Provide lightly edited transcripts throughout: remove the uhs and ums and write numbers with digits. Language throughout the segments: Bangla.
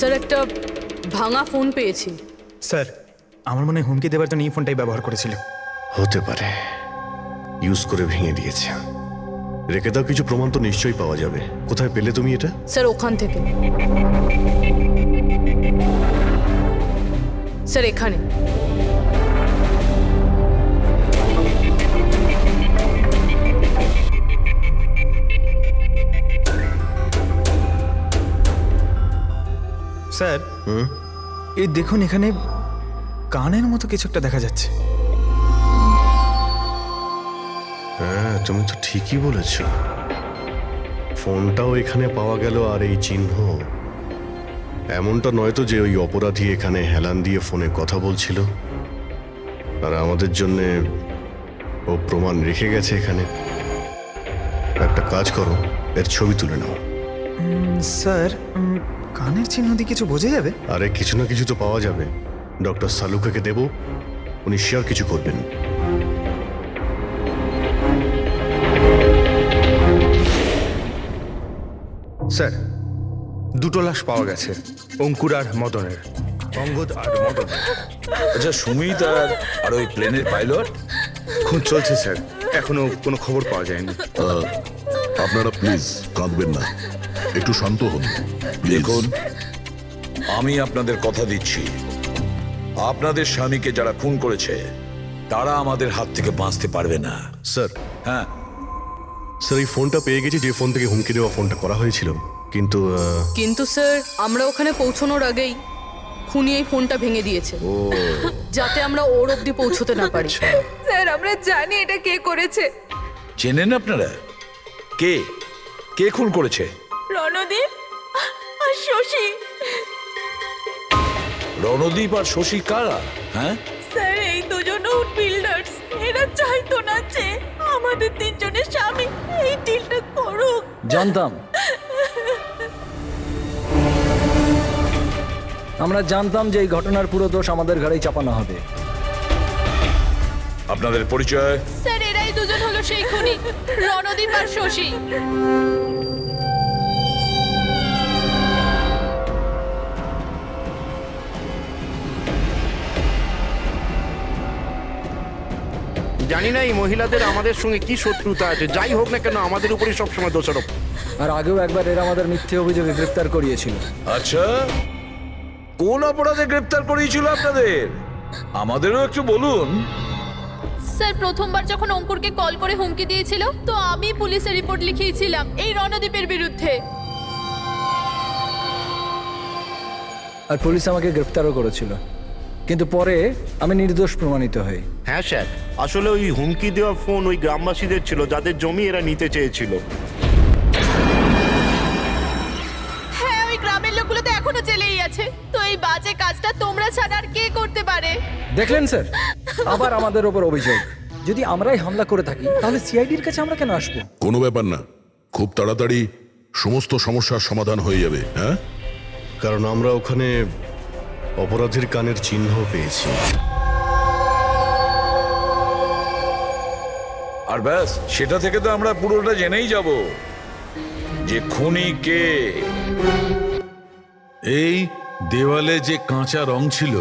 স্যার একটা ভাঙা ফোন পেয়েছি। স্যার আমার মনে হয় হুমকি দেওয়ার জন্য এই ফোনটাই ব্যবহার করেছিল। হতে পারে, ইউজ করে ভেঙে দিয়েছে। রেখে দাও, কিছু প্রমাণ তো নিশ্চয়ই পাওয়া যাবে। কোথায় পেলে তুমি এটা? স্যার ওখান থেকে। স্যার এখানে। স্যার এই দেখুন, এখানে কানের মতো কিছু একটা দেখা যাচ্ছে। হ্যাঁ, তুমি তো ঠিকই বলেছ। ফোনটাও এখানে পাওয়া গেল, আর এই চিহ্ন। এমনটা নয় তো যে ওই অপরাধী এখানে হেলান দিয়ে ফোনে কথা বলছিল, আর আমাদের জন্যে ও প্রমাণ রেখে গেছে এখানে। একটা কাজ করো, এর ছবি তুলে নাও। স্যার কানের চিহ্ন দিয়ে কিছু বোঝা যাবে? আরে কিছু না কিছু তো পাওয়া যাবে। ডক্টর সালুকাকে দেব, উনি শিওর কিছু করবেন। স্যার, দুটো লাশ পাওয়া গেছে, অঙ্কুর আর মদনের। অঙ্গদ আর মদন। আচ্ছা, সুমিত আর ওই প্লেনের পাইলট? খোঁজ চলছে স্যার, এখনো কোনো খবর পাওয়া যায়নি। আপনারা প্লিজ কাঁদবেন না, একটু শান্ত হন। দেখুন, আমি আপনাদের কথা দিচ্ছি, আপনাদের স্বামীকে যারা খুন করেছে তারা আমাদের হাত থেকে বাঁচতে পারবে না। স্যার, হ্যাঁ, স্যার এই ফোনটা পেয়ে গেছি, যে ফোন থেকে হুমকি দেওয়া ফোনটা করা হয়েছিল। কিন্তু স্যার আমরা ওখানে পৌঁছানোর আগেই খুনি এই ফোনটা ভেঙে দিয়েছে, যাতে আমরা ওর অবধি পৌঁছতে না পারি। স্যার আমরা জানি এটা কে করেছে। চেনেন আপনারা কে কে খুন করেছে? রণদীপ আর শশী। রণদীপ আর শশী কারা? হ্যাঁ স্যার এই দুজন বিল্ডার্স, এরা চাইতো না যে আমাদের তিনজনের স্বামী এই ডিলটা করুক। আমরা জানতাম যে এই ঘটনার পুরো দোষ আমাদের ঘাড়েই চাপানো হবে। আপনাদের পরিচয়? স্যার এরাই দুজন হলো সেই খুনি, রণদীপ আর শশী। জানি না এই মহিলাদের আমাদের সঙ্গে কি শত্রুতা আছে। যাই হোক না কেন, আমাদের উপরই সবসময় দোষারোপ। আর আগেও একবার এরা আমাদের মিথ্যে অভিযোগে গ্রেফতার করিয়েছিল। আচ্ছা, কোন অপরাধে গ্রেফতার করিয়েছিল আপনাদের? আমাদেরও একটু বলুন। স্যার প্রথমবার যখন অঙ্কুরকে কল করে হুমকি দিয়েছিল, তো আমি পুলিশে রিপোর্ট লিখিয়েছিলাম এই রণদীপের বিরুদ্ধে। আর পুলিশ আমাকে গ্রেফতারও করেছিল, কিন্তু পরে আমি নির্দোষ প্রমাণিত হই। হ্যাঁ স্যার, আসলে ওই হুমকি দেওয়া ফোন ওই গ্রামবাসীদের ছিল, যাদের জমি এরা নিতে চেয়েছিল। হ্যাঁ, ওই গ্রামের লোকগুলো তো এখনো জেলেই আছে। তো এই বাজে কাজটা তোমরা ছাড়া আর কে করতে পারে? দেখলেন স্যার, আবার আমাদের ওপর অভিযোগ। যদি আমরাই হামলা করে থাকি তাহলে সিআইডির কাছে আমরা কেন আসবো? কোনো ব্যাপার না, খুব তাড়াতাড়ি সমস্ত সমস্যার সমাধান হয়ে যাবে। হ্যাঁ, কারণ আমরা ওখানে অপরাধীর কানের চিহ্ন পেয়েছি। আর ব্যাস, সেটা থেকে তো আমরা পুরোটা জেনেই যাব যে খুনি কে। এই দেওয়ালে যে কাঁচা রং ছিল,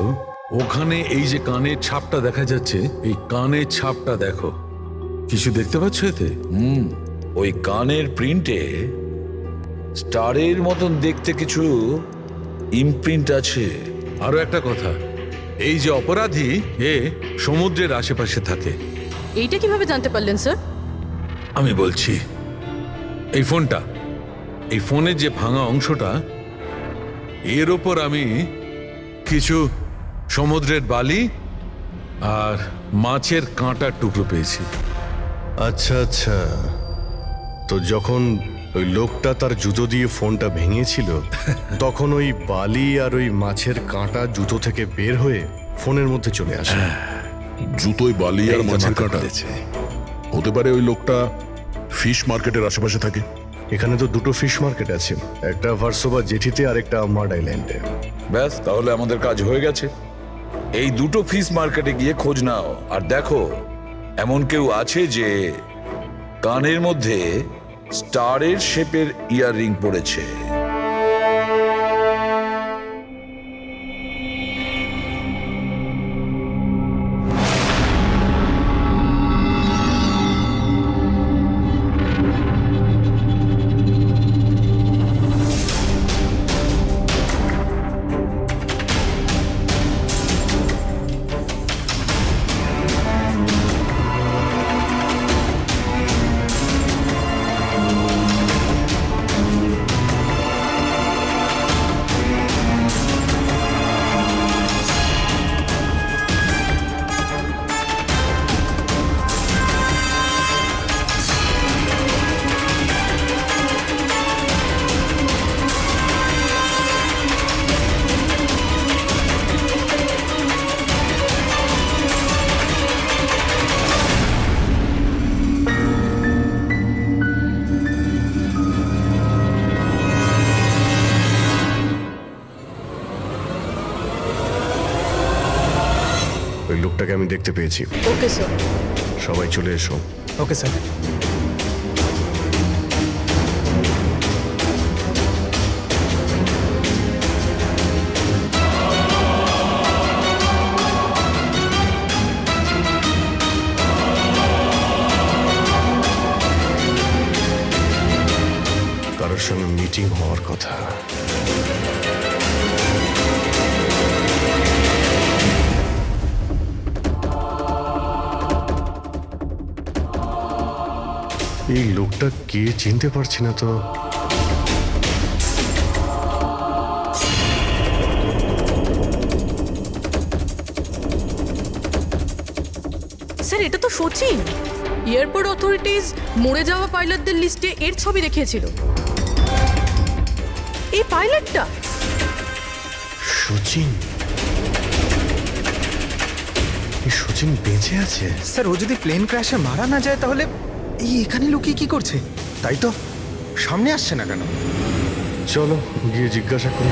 ওখানে এই যে কানের ছাপটা দেখা যাচ্ছে, এই কানের ছাপটা দেখো। কিছু দেখতে পাচ্ছ এতে? ওই কানের প্রিন্টে স্টারের মতন দেখতে কিছু ইমপ্রিন্ট আছে। আরো একটা কথা, এই যে অপরাধী, এ সমুদ্রের আশেপাশে থাকে। এইটা কিভাবে জানতে পারলেন স্যার? আমি বলছি, এই ফোনটা, এই ফোনের যে ভাঙা অংশটা, এর ওপর আমি কিছু সমুদ্রের বালি আর মাছের কাঁটার টুকরো পেয়েছি। আচ্ছা আচ্ছা, তো যখন ওই লোকটা তার জুতো দিয়ে ফোনটা ভেঙেছিল, তখন ওই বালি আর ওই মাছের কাঁটা জুতো থেকে বের হয়ে ফোনের মধ্যে চলে আসে। জুতোয় বালি আর মাছের কাঁটা। হতে পারে ওই লোকটা ফিশ মার্কেটের আশেপাশে থাকে। এখানে তো দুটো ফিশ মার্কেট আছে, একটা ভার্সোবা জেটিতে আর একটা মার্ড আইল্যান্ডে। ব্যাস, তাহলে আমাদের কাজ হয়ে গেছে। এই দুটো ফিশ মার্কেটে গিয়ে খোঁজ নাও, আর দেখো এমন কেউ আছে যে কানের মধ্যে স্টারের শেপের ইয়াররিং পড়েছে। আমি দেখতে পেয়েছি। Okay sir. সবাই চলে এসো। Okay sir. কারোর সঙ্গে মিটিং হওয়ার কথা। এই লোকটা কে চিনতে পারছি না তো। স্যার এটা তো সচিন। এয়ারপোর্ট অথরিটিজ মরে যাওয়া পাইলটদের লিস্টে এর ছবি দেখিয়েছিল। এই পাইলটটা সচিন, এই সচিন বেঁচে আছে? স্যার ও যদি প্লেন ক্র্যাশে মারা না যায় তাহলে এই এখানে লুকিয়ে কি করছে? তাই তো, সামনে আসছে না কেন? চলো গিয়ে জিজ্ঞাসা করি।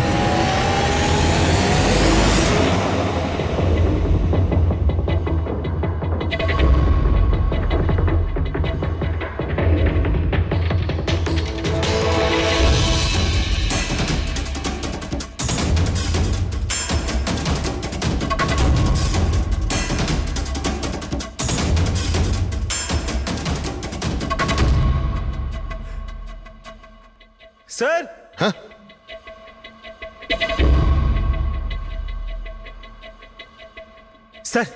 স্যার। হ্যাঁ, স্যার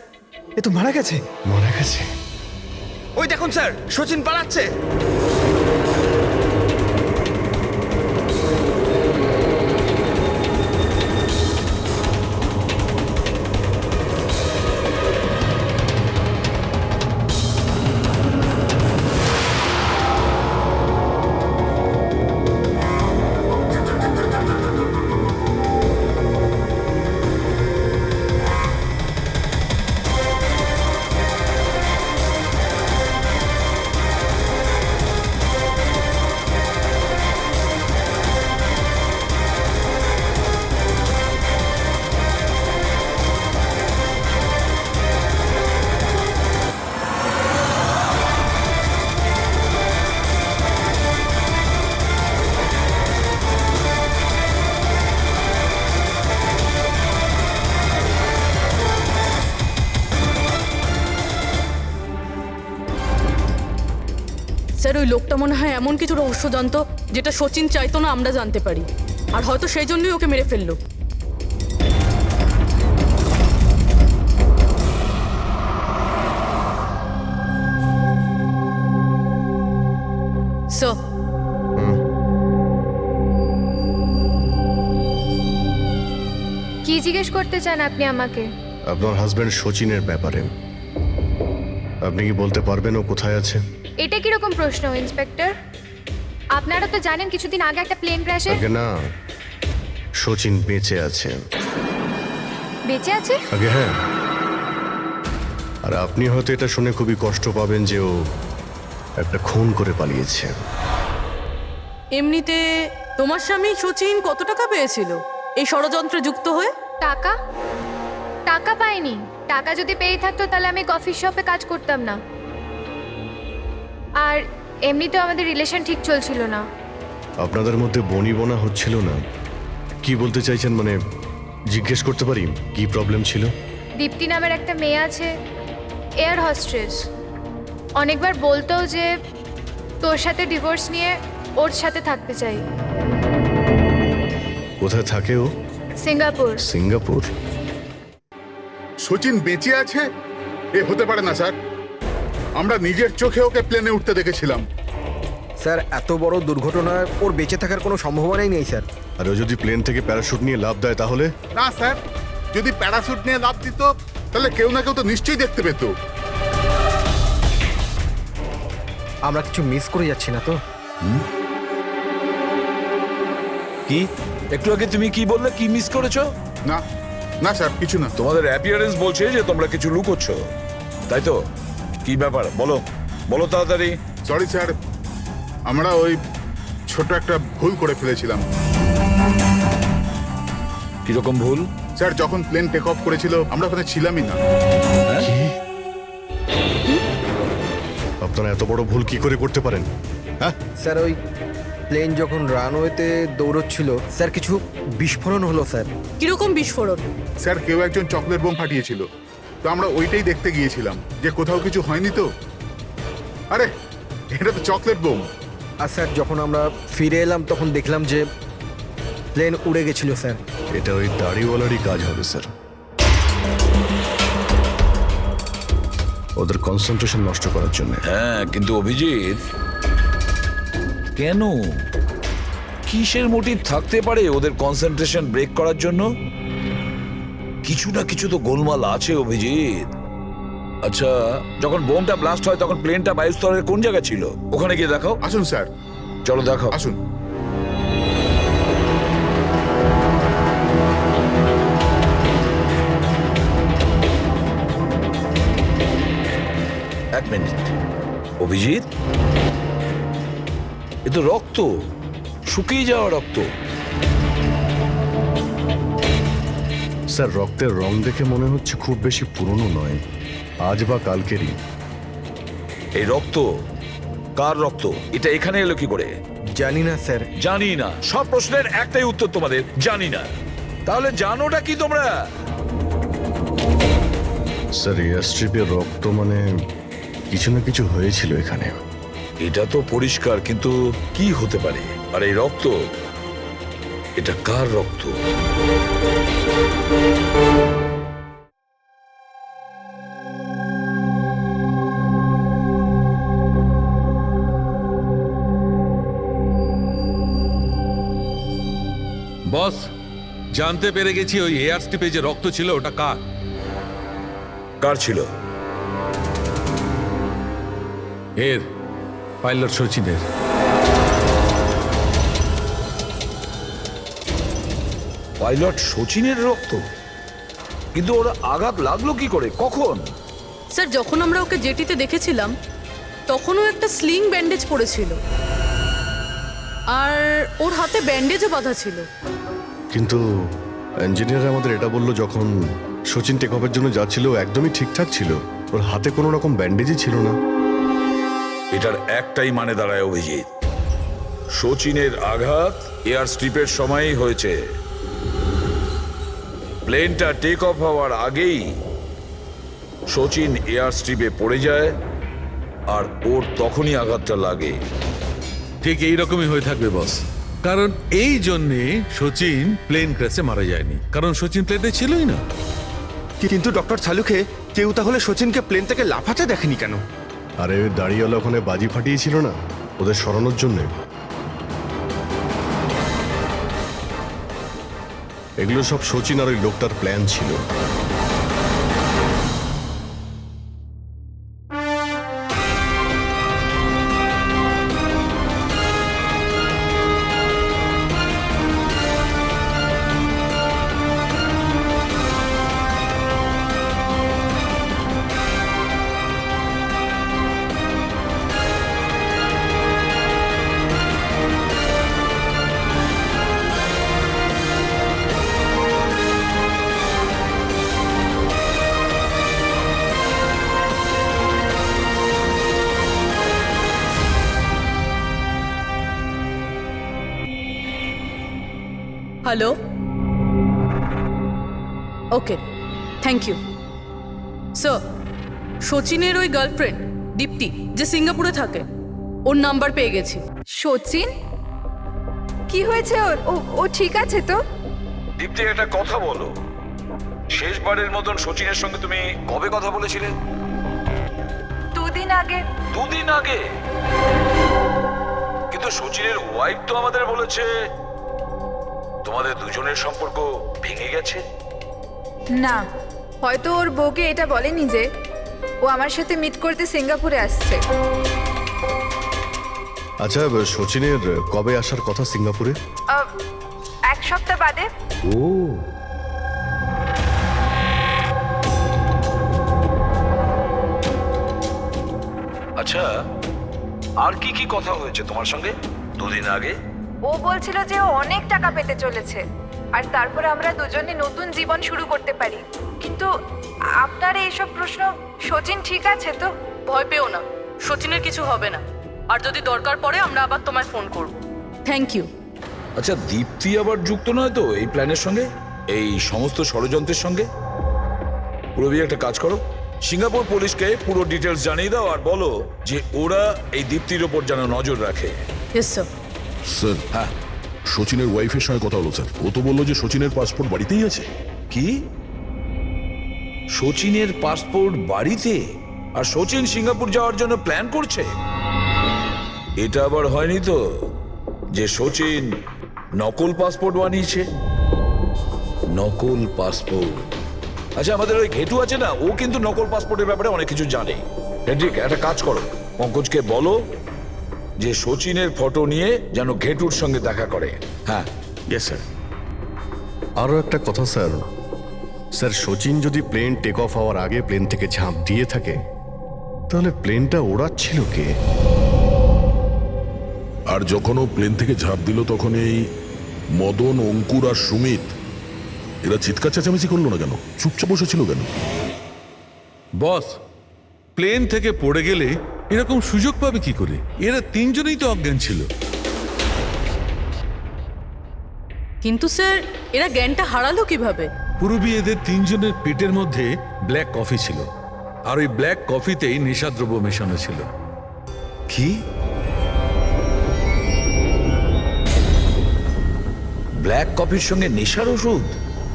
এ তো মারা গেছে। মারা গেছে? ওই দেখুন স্যার, সচিন পালাচ্ছে। স্যার ওই লোকটা মনে হয় এমন কিছু রহস্য জানতো যেটা সচিন চাইতো না আমরা জানতে পারি, আর হয়তো সেই জন্যই ওকে মেরে ফেললো। স্যার কি জিজ্ঞেস করতে চান আপনি আমাকে? আপনার হাজবেন্ড সচিনের ব্যাপারে। আপনি কি বলতে পারবেন ও কোথায় আছে? এটা কিরকম প্রশ্ন ইন্সপেক্টর? আপনারা তো জানেন কিছুদিন আগে একটা প্লেন ক্র্যাশে। আগে না, সচিন বেঁচে আছে। বেঁচে আছে? আগে হ্যাঁ। আর আপনি হয়তো এটা শুনে খুবই কষ্ট পাবেন যে ও একটা খুন করে পালিয়েছে। এমনিতে তোমার স্বামী সচিন কত টাকা পেয়েছিল এই ষড়যন্ত্রে যুক্ত হয়ে? টাকা? টাকা পাইনি। টাকা যদি পেয়ে থাকতো তাহলে আমি কফি শপে কাজ করতাম না। আর এমনিতেও আমাদের রিলেশন ঠিক চলছিল না। আপনাদের মধ্যে বনিবনা হচ্ছিল না? কি বলতে চাইছেন, মানে জিজ্ঞেস করতে পারি কি প্রবলেম ছিল? দীপ্তি নামের একটা মেয়ে আছে, এয়ার হোস্টেস। অনেকবার বলতো যে তোর সাথে ডিভোর্স নিয়ে ওর সাথে থাকতে চাই। কোথায় থাকে ও? সিঙ্গাপুর। সিঙ্গাপুর? সচিন বেঁচে আছে? এ হতে পারে না স্যার, আমরা নিজের চোখে ওকে প্লেনে উঠতে দেখেছিলাম। স্যার এত বড় দুর্ঘটনায় ওর বেঁচে থাকার কোনো সম্ভাবনাই নেই স্যার। আর ও যদি প্লেন থেকে প্যারাশুট নিয়ে লাফ দেয় তাহলে? না স্যার, যদি প্যারাশুট নিয়ে লাফ দিত তাহলে কেউ না কেউ তো নিশ্চয়ই দেখতে পেত। আমরা কিছু মিস করে যাচ্ছি না তো? কি একটু আগে তুমি কি বললে? কি মিস করেছো? না না স্যার, কিছু না। তোমাদের অ্যাপিয়ারেন্স বলছে যে তোমরা কিছু লুকোচ্ছ, তাই তো? কি ব্যাপার বলো, বলো তাড়াতাড়ি। সরি স্যার, আমরা ওই ছোট একটা ভুল করে ফেলেছিলাম। কিরকম ভুল? স্যার যখন প্লেন টেক অফ করেছিল আমরা ওখানে ছিলামই না। কি? আপনারা এত বড় ভুল কি করে করতে পারেন? হ্যাঁ, স্যার ওই প্লেন যখন রানওয়েতে দৌড়চ্ছিল স্যার কিছু বিস্ফোরণ হলো স্যার। কিরকম বিস্ফোরণ? স্যার কেউ একজন চকলেট বোম ফাটিয়েছিল, তো আমরা ওইটাই দেখতে গিয়েছিলাম যে কোথাও কিছু হয়নি তো। আরে এটা তো চকলেট বোম। আর স্যার যখন আমরা ফিরে এলাম তখন দেখলাম যে প্লেন উড়ে গেছিল স্যার। এটা ওই দাড়িওয়ালারই কাজ হবে স্যার। ওদের কনসেন্ট্রেশন নষ্ট করার জন্য। হ্যাঁ, কিন্তু অভিজিৎ, কেন? কিসের মোটিভ থাকতে পারে ওদের কনসেন্ট্রেশন ব্রেক করার জন্য? কিছু না কিছু তো গোলমাল আছে অভিজিৎ। আচ্ছা, যখন বোমটা ব্লাস্ট হয় তখন প্লেনটা বায়ুস্তরের কোন জায়গায় ছিল? ওখানে গিয়ে দেখাও। আসুন স্যার, চলো দেখাও। আসুন। এক মিনিট অভিজিৎ, এ তো রক্ত, শুকিয়ে যাওয়া রক্ত। স্যার রক্তের রং দেখে মনে হচ্ছে খুব বেশি পুরনো নয়, আজ বা কালকেরই। এই রক্ত কার রক্ত? এটা এখানে এলো কি করে? জানি না স্যার। জানি না? সব প্রশ্নের একটাই উত্তর তোমাদের, জানি না। তাহলে জানোটা কি তোমরা? স্যার এয়ার স্ট্রিপের রক্ত মানে কিছু না কিছু হয়েছিল এখানে। এটা তো পরিষ্কার, কিন্তু কি হতে পারে? আর এই রক্ত, এটা কার রক্ত? বস, জানতে পেরে গেছি ওই এয়ার স্ট্রিপে যে রক্ত ছিল ওটা কার। কার ছিল? এর পাইলট সচিনের। পাইলট সচিনের রক্ত? কিন্তু ওরা আঘাত লাগলো কি করে, কখন? স্যার যখন আমরা ওকে জেটিতে দেখেছিলাম তখনও একটা স্লিং ব্যান্ডেজ পড়েছিল, আর ওর হাতে ব্যান্ডেজও বাঁধা ছিল। কিন্তু ইঞ্জিনিয়ার আমাদের এটা বললো যখন সচিন টেক অফের জন্য যাচ্ছিল ও একদমই ঠিকঠাক ছিল, ওর হাতে কোনো রকম ব্যান্ডেজই ছিল না। এটার একটাই মানে দাঁড়ায় অভিজিৎ, সচিনের আঘাত এয়ার স্ট্রিপের সময়ই হয়েছে। প্লেনটা টেক অফ হওয়ার আগেই সচিন এয়ার স্ট্রিপে পড়ে যায়, আর ওর তখনই আঘাতটা লাগে। ঠিক এইরকমই হয়ে থাকবে বস, কারণ এই জন্যে সচিন প্লেন ক্র্যাশে মারা যায়নি, কারণ সচিন প্লেনে ছিলই না। কিন্তু ডক্টর সালুখে কেউ তাহলে সচিনকে প্লেন থেকে লাফাতে দেখেনি কেন? আরে ওই দাড়িওয়ালা ওখানে বাজি ফাটিয়েছিল না ওদের সরানোর জন্য। এগুলো সব সচিন আর ওই লোকটার প্ল্যান ছিল। Hello, okay, thank you sir. সচিনের ওই গার্লফ্রেন্ড দীপ্তি যে সিঙ্গাপুরে থাকে, ওর নাম্বার পেয়ে গেছি। সচিন কি হয়েছে ওর? ও ঠিক আছে তো? দীপ্তি, একটা কথা বলো, শেষবারের মতন সচিনের সঙ্গে তুমি কবে কথা বলেছিলে? 2 দিন আগে। 2 দিন আগে? কিন্তু সচিনের ওয়াইফ তো আমাদের বলেছে তোমাদের দুজনের সম্পর্ক ভেঙে গেছে। না, হয়তো ওর বউকে এটা বলেনি যে ও আমার সাথে মিট করতে সিঙ্গাপুরে আসছে। আচ্ছা, সচিনের কবে আসার কথা সিঙ্গাপুরে? 1 সপ্তাহ বাদে। ও, আচ্ছা, আর কি কি কথা হয়েছে তোমার সঙ্গে 2 দিন আগে? ও বলছিল যে ও অনেক টাকা পেতে চলেছে, আর তারপর আমরা দুজনে নতুন জীবন শুরু করতে পারি। কিন্তু আপনার এইসব প্রশ্ন, সচিন ঠিক আছে তো? ভয় পেও না, সচিনের কিছু হবে না, আর যদি দরকার পড়ে আমরা আবার তোমায় ফোন করব। Thank you. আচ্ছা, দীপ্তি আবার যুক্ত নয় তো এই প্ল্যানের সঙ্গে, এই সমস্ত ষড়যন্ত্রের সঙ্গে? পুরবি, একটা কাজ করো, সিঙ্গাপুর পুলিশকে পুরো ডিটেলস জানিয়ে দাও আর বলো যে ওরা এই দীপ্তির ওপর যেন নজর রাখে। Yes sir. স্যার, হ্যাঁ, সচিনের ওয়াইফের সঙ্গে কথা হলো স্যার। ও তো বললো যে সচিনের পাসপোর্ট বাড়িতেই আছে। কি? সচিনের পাসপোর্ট বাড়িতে? আর সচিন সিঙ্গাপুর যাওয়ার জন্য প্ল্যান করছে? এটা আবার হয়নি তো যে সচিন নকল পাসপোর্ট বানিয়েছে? নকল পাসপোর্ট? আচ্ছা, আমাদের ওই ঘেটু আছে না, ও কিন্তু নকল পাসপোর্টের ব্যাপারে অনেক কিছু জানে। হেড্রিক, একটা কাজ করো, পঙ্কজকে বলো যে সচিনের ফটো নিয়ে যেন ঘেটুর সঙ্গে দেখা করে। হ্যাঁ। Yes sir. আরও একটা কথা স্যার, স্যার সচিন যদি প্লেন টেক অফ হওয়ার আগে প্লেন থেকে ঝাঁপ দিয়ে থাকে, তাহলে প্লেনটা ওড়াচ্ছিল কে? আর যখন ও প্লেন থেকে ঝাঁপ দিল তখন এই মদন, অঙ্কুর আর সুমিত এরা চিৎকার চেঁচামেচি করলো না কেন? চুপচাপ বসেছিল কেন? বস, প্লেন থেকে পড়ে গেলে এরকম সুযোগ পাবে কি করে? এরা তিনজনেই তো অজ্ঞান ছিল। কিন্তু স্যার, এরা জ্ঞানটা হারালো কিভাবে? পুরবী, এদের তিনজনের পেটের মধ্যে ব্ল্যাক কফি ছিল, আর ওই ব্ল্যাক কফিতেই নেশাদ্রব্য মেশানো ছিল। কি? ব্ল্যাক কফির সঙ্গে নেশার ওষুধ?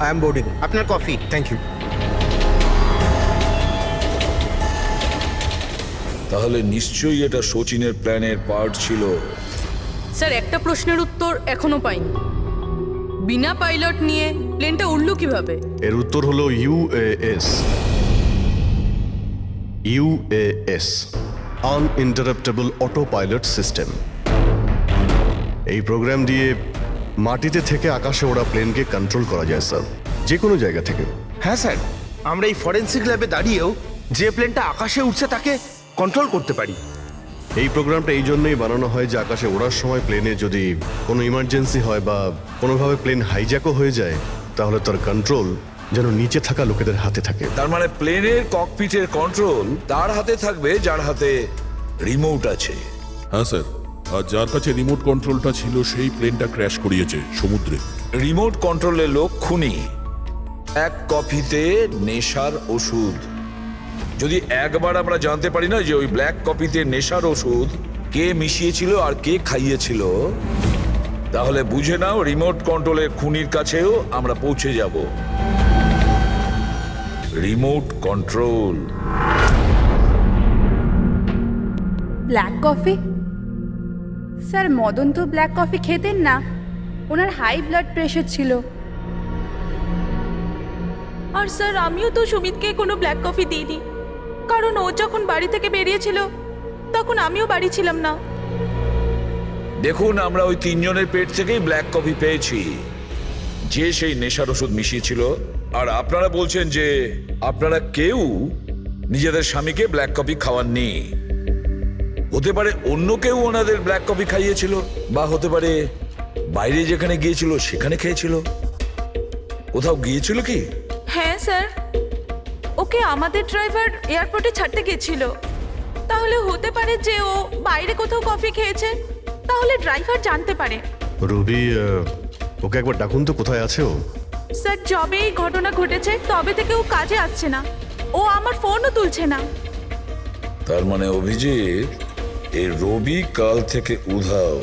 I am boarding. আপনার কফি। Thank you. তাহলে নিশ্চয়ই এটা সচিনের প্ল্যানের পার্ট ছিল। স্যার, একটা প্রশ্নের উত্তর এখনো পাইনি। বিনা পাইলট নিয়ে প্লেনটা উড়লো কিভাবে? এর উত্তর হলো UAS. UAS, আনইন্টারাপ্টেবল auto pilot system. এই প্রোগ্রাম দিয়ে মাটিতে থেকে আকাশে ওড়া প্লেনকে কন্ট্রোল করা যায় স্যার, যে কোনো জায়গা থেকে। হ্যাঁ স্যার, আমরা এই ফরেন্সিক ল্যাবে দাঁড়িয়েও যে প্লেনটা আকাশে উঠছে তাকে কন্ট্রোল করতে পারি। এই প্রোগ্রামটা এই জন্যই বানানো হয় যে আকাশে ওড়ার সময় প্লেনে যদি কোনো ইমার্জেন্সি হয় বা কোনোভাবে প্লেন হাইজ্যাকও হয়ে যায়, তাহলে তার কন্ট্রোল যেন নিচে থাকা লোকেদের হাতে থাকে। তার মানে প্লেনের ককপিটের কন্ট্রোল তার হাতে থাকবে যার হাতে রিমোট আছে। হ্যাঁ স্যার, আর যার কাছে রিমোট কন্ট্রোলটা ছিল সেই প্লেনটা ক্র্যাশ করিয়েছে সমুদ্রে। রিমোট কন্ট্রোলের লোক খুনি, এক কফিতে নেশার ওষুধ। যদি একবার আমরা জানতে পারি না যে ওই ব্ল্যাক কফিতে নেশার ওষুধ কে মিশিয়েছিল আর কে খাইয়েছিল, তাহলে বুঝে নাও রিমোট কন্ট্রোলের খুনির কাছেও আমরা পৌঁছে যাব। Remote control. Black coffee? Sir, Madan তো ব্ল্যাক কফি খেতেন না, ওনার হাই ব্লাড প্রেশার ছিল। আর স্যার, আমিও তো সুমিতকে কোনো ব্ল্যাক কফি দিইনি, কারণ ও যখন বাড়ি থেকে বেরিয়েছিল তখন আমিও বাড়ি ছিলাম না। দেখুন, আমরা ওই তিনজনের পেট থেকেই ব্ল্যাক কফি পেয়েছি, যে সেই নেশার ওষুধ মিশিয়েছিল। আর আপনারা বলছেন যে আপনারা কেউ নিজেদের স্বামীকে ব্ল্যাক কফি খাওয়াননি। হতে পারে অন্য কেউ ওনাদের ব্ল্যাক কফি খাইয়েছিল, বা হতে পারে বাইরে যেখানে গিয়েছিল সেখানে খেয়েছিল। কোথাও গিয়েছিল কি? হ্যাঁ স্যার, ওকে আমাদের ড্রাইভার এয়ারপোর্টে ছাড়তে গেছিল। তাহলে হতে পারে যে ও বাইরে কোথাও কফি খেয়েছে, তাহলে ড্রাইভার জানতে পারে। রবি, ওকে একবার ডাকুন তো, কোথায় আছে ও? স্যার, যবে এই ঘটনা ঘটেছে তবে থেকে ও কাজে আসছে না, ও আমার ফোনও তুলছে না। তার মানে অভিজিৎ, এই রবি কাল থেকে উধাও।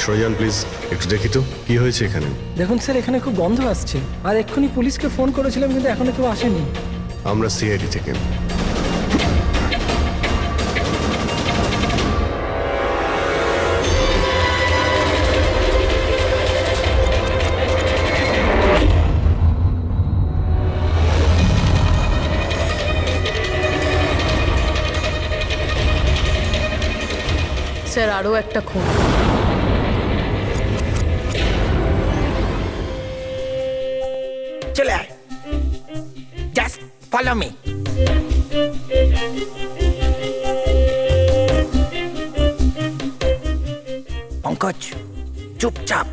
সৃজন, প্লিজ একটু দেখি তো কি হয়েছে এখানে। দেখুন স্যার, এখানে খুব গন্ধ আসছে, আর এক্ষুনি পুলিশকে ফোন করেছিলাম কিন্তু এখনো কেউ আসেনি। আমরা সিআইডি থেকে। স্যার, আরও একটা খুন। চলে আয়, জাস্ট ফলো মি। পঙ্কজ, চুপচাপ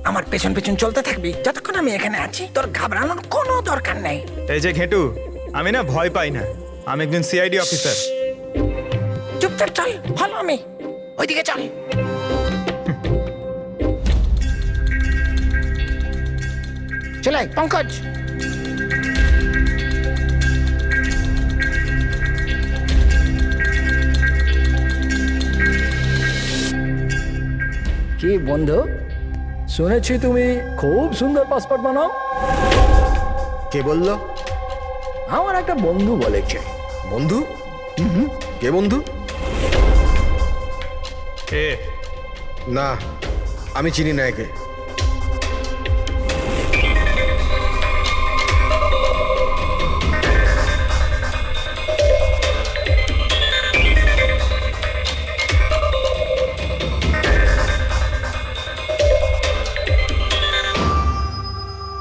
আমার পেছন পেছন চলতে থাকবি যতক্ষণ আমি এখানে আছি। তোর ঘাবড়ানোর কোনো দরকার নেই। এই যে ঘেটু, আমি না ভয় পাই না, আমি একজন সিআইডি অফিসার। চুপচাপ চল, ফলো মি, ওইদিকে চল। চলে আয়, পঙ্কজ। কি বন্ধু, শুনেছি তুমি খুব সুন্দর পাসপোর্ট বানাও। কে বললো? আমার একটা বন্ধু বলেছে। বন্ধু? কে বন্ধু? এ না, আমি চিনি না একে।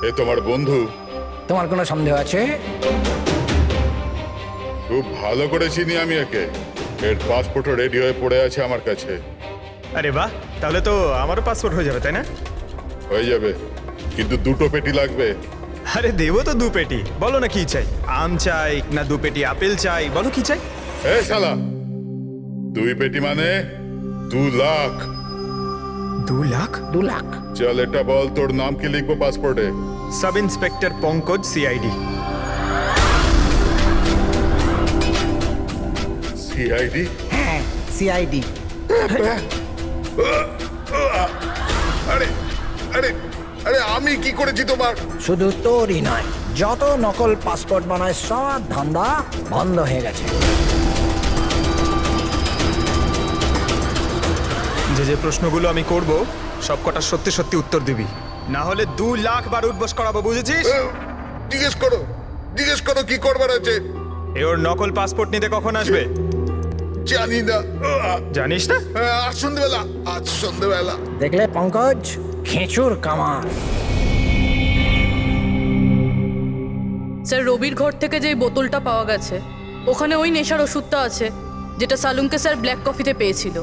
এ তোমার বন্ধু? তোমার কোনো সন্দেহ আছে? খুব ভালো করে চিনি আমি একে। এর পাসপোর্টও রেডি হয়ে পড়ে আছে আমার কাছে। আরে বাহ, তাহলে তো আমারও পাসপোর্ট হয়ে যাবে, তাই না? হয়ে যাবে, কিন্তু 2টো পেটি লাগবে। আরে দেবো তো 2 পেটি। বলো না কি চাই, আম চাই না 2 পেটি আপেল চাই, বলো কি চাই। এ শালা, 2 পেটি মানে 2 লাখ। 2 লাখ? 2 লাখ? চল এটা বল, তোর নাম কি লিখবো পাসপোর্টে? Sub inspector Pankaj, CID. CID? হ্যাঁ, সিআইডি। আরে আরে আরে, আমি কি করেছি তোমার? শুধু তোরই নয়, যত নকল পাসপোর্ট বানায় সব ধান্দা বন্ধ হয়ে গেছে। যে যে প্রশ্নগুলো আমি করব সব কটা সত্যি সত্যি উত্তর দিবি, না হলে 2 লাখ বার উঠবস করাবো, বুঝেছিস? জিজ্ঞেস করো কি করবার আছে। এ ওর নকল পাসপোর্ট নিতে কখন আসবে? জানি না। জানিস না? আজ সন্ধ্যেবেলা। দেখলে পঙ্কজ, খেঁচুর কামার। স্যার, রবির ঘর থেকে যে বোতলটা পাওয়া গেছে ওখানে ওই নেশার ওষুধটা আছে যেটা সালুমকে স্যার ব্ল্যাক কফিতে পেয়েছিল।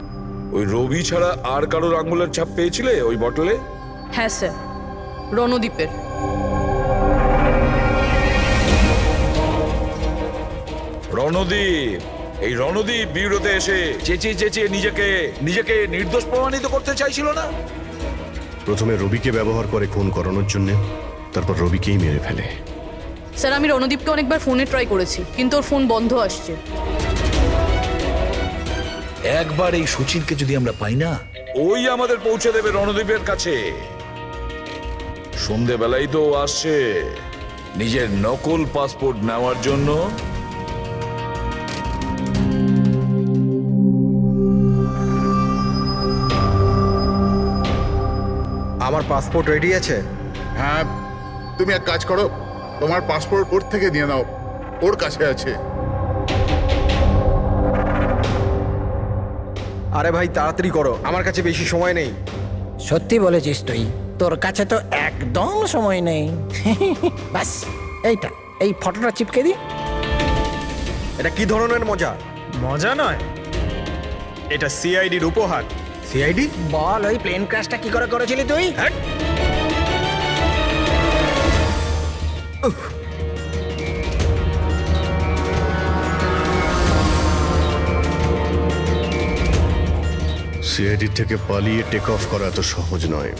ওই রবি ছাড়া আর কারোর আঙ্গুলের ছাপ পেয়েছিলে ওই বটলে? হ্যাঁ স্যার, রণদ্বীপের। রণদীপ, এই রণদীপ বিউরোতে এসে চেঁচিয়ে চেঁচিয়ে নিজেকে নির্দোষ প্রমাণিত করতে চাইছিল না? প্রথমে রবিকে ব্যবহার করে খুন করানোর জন্য, তারপর রবিকেই মেরে ফেলে। স্যার, আমি রণদীপকে অনেকবার ফোনে ট্রাই করেছি, কিন্তু ওর ফোন বন্ধ আসছে। একবার এই সচিনকে যদি আমরা পাই না, ওই আমাদের পৌঁছে দেবে রণদীপের কাছে। সন্ধেবেলাই তো ও আসছে নিজের নকল পাসপোর্ট নেওয়ার জন্য। আমার পাসপোর্ট রেডি আছে? হ্যাঁ, তুমি এক কাজ করো, তোমার পাসপোর্ট ওর থেকে নিয়ে নাও, ওর কাছে আছে। আরে ভাই তাড়াতাড়ি করো, আমার কাছে বেশি সময় নেই। সত্যি বলেছিস তুই, তোর কাছে তো একদম সময় নেই। বাস এইটা, এই ফটোটা চিপকে দি। এটা কি ধরনের মজা? মজা নয়, এটা সিআইডির উপহার। সিআইডি? বল, ওই প্লেন ক্র্যাশটা কি করে করেছিলি তুই? সিআইডি থেকে পালিয়ে টেক অফ করা এত সহজ নয়।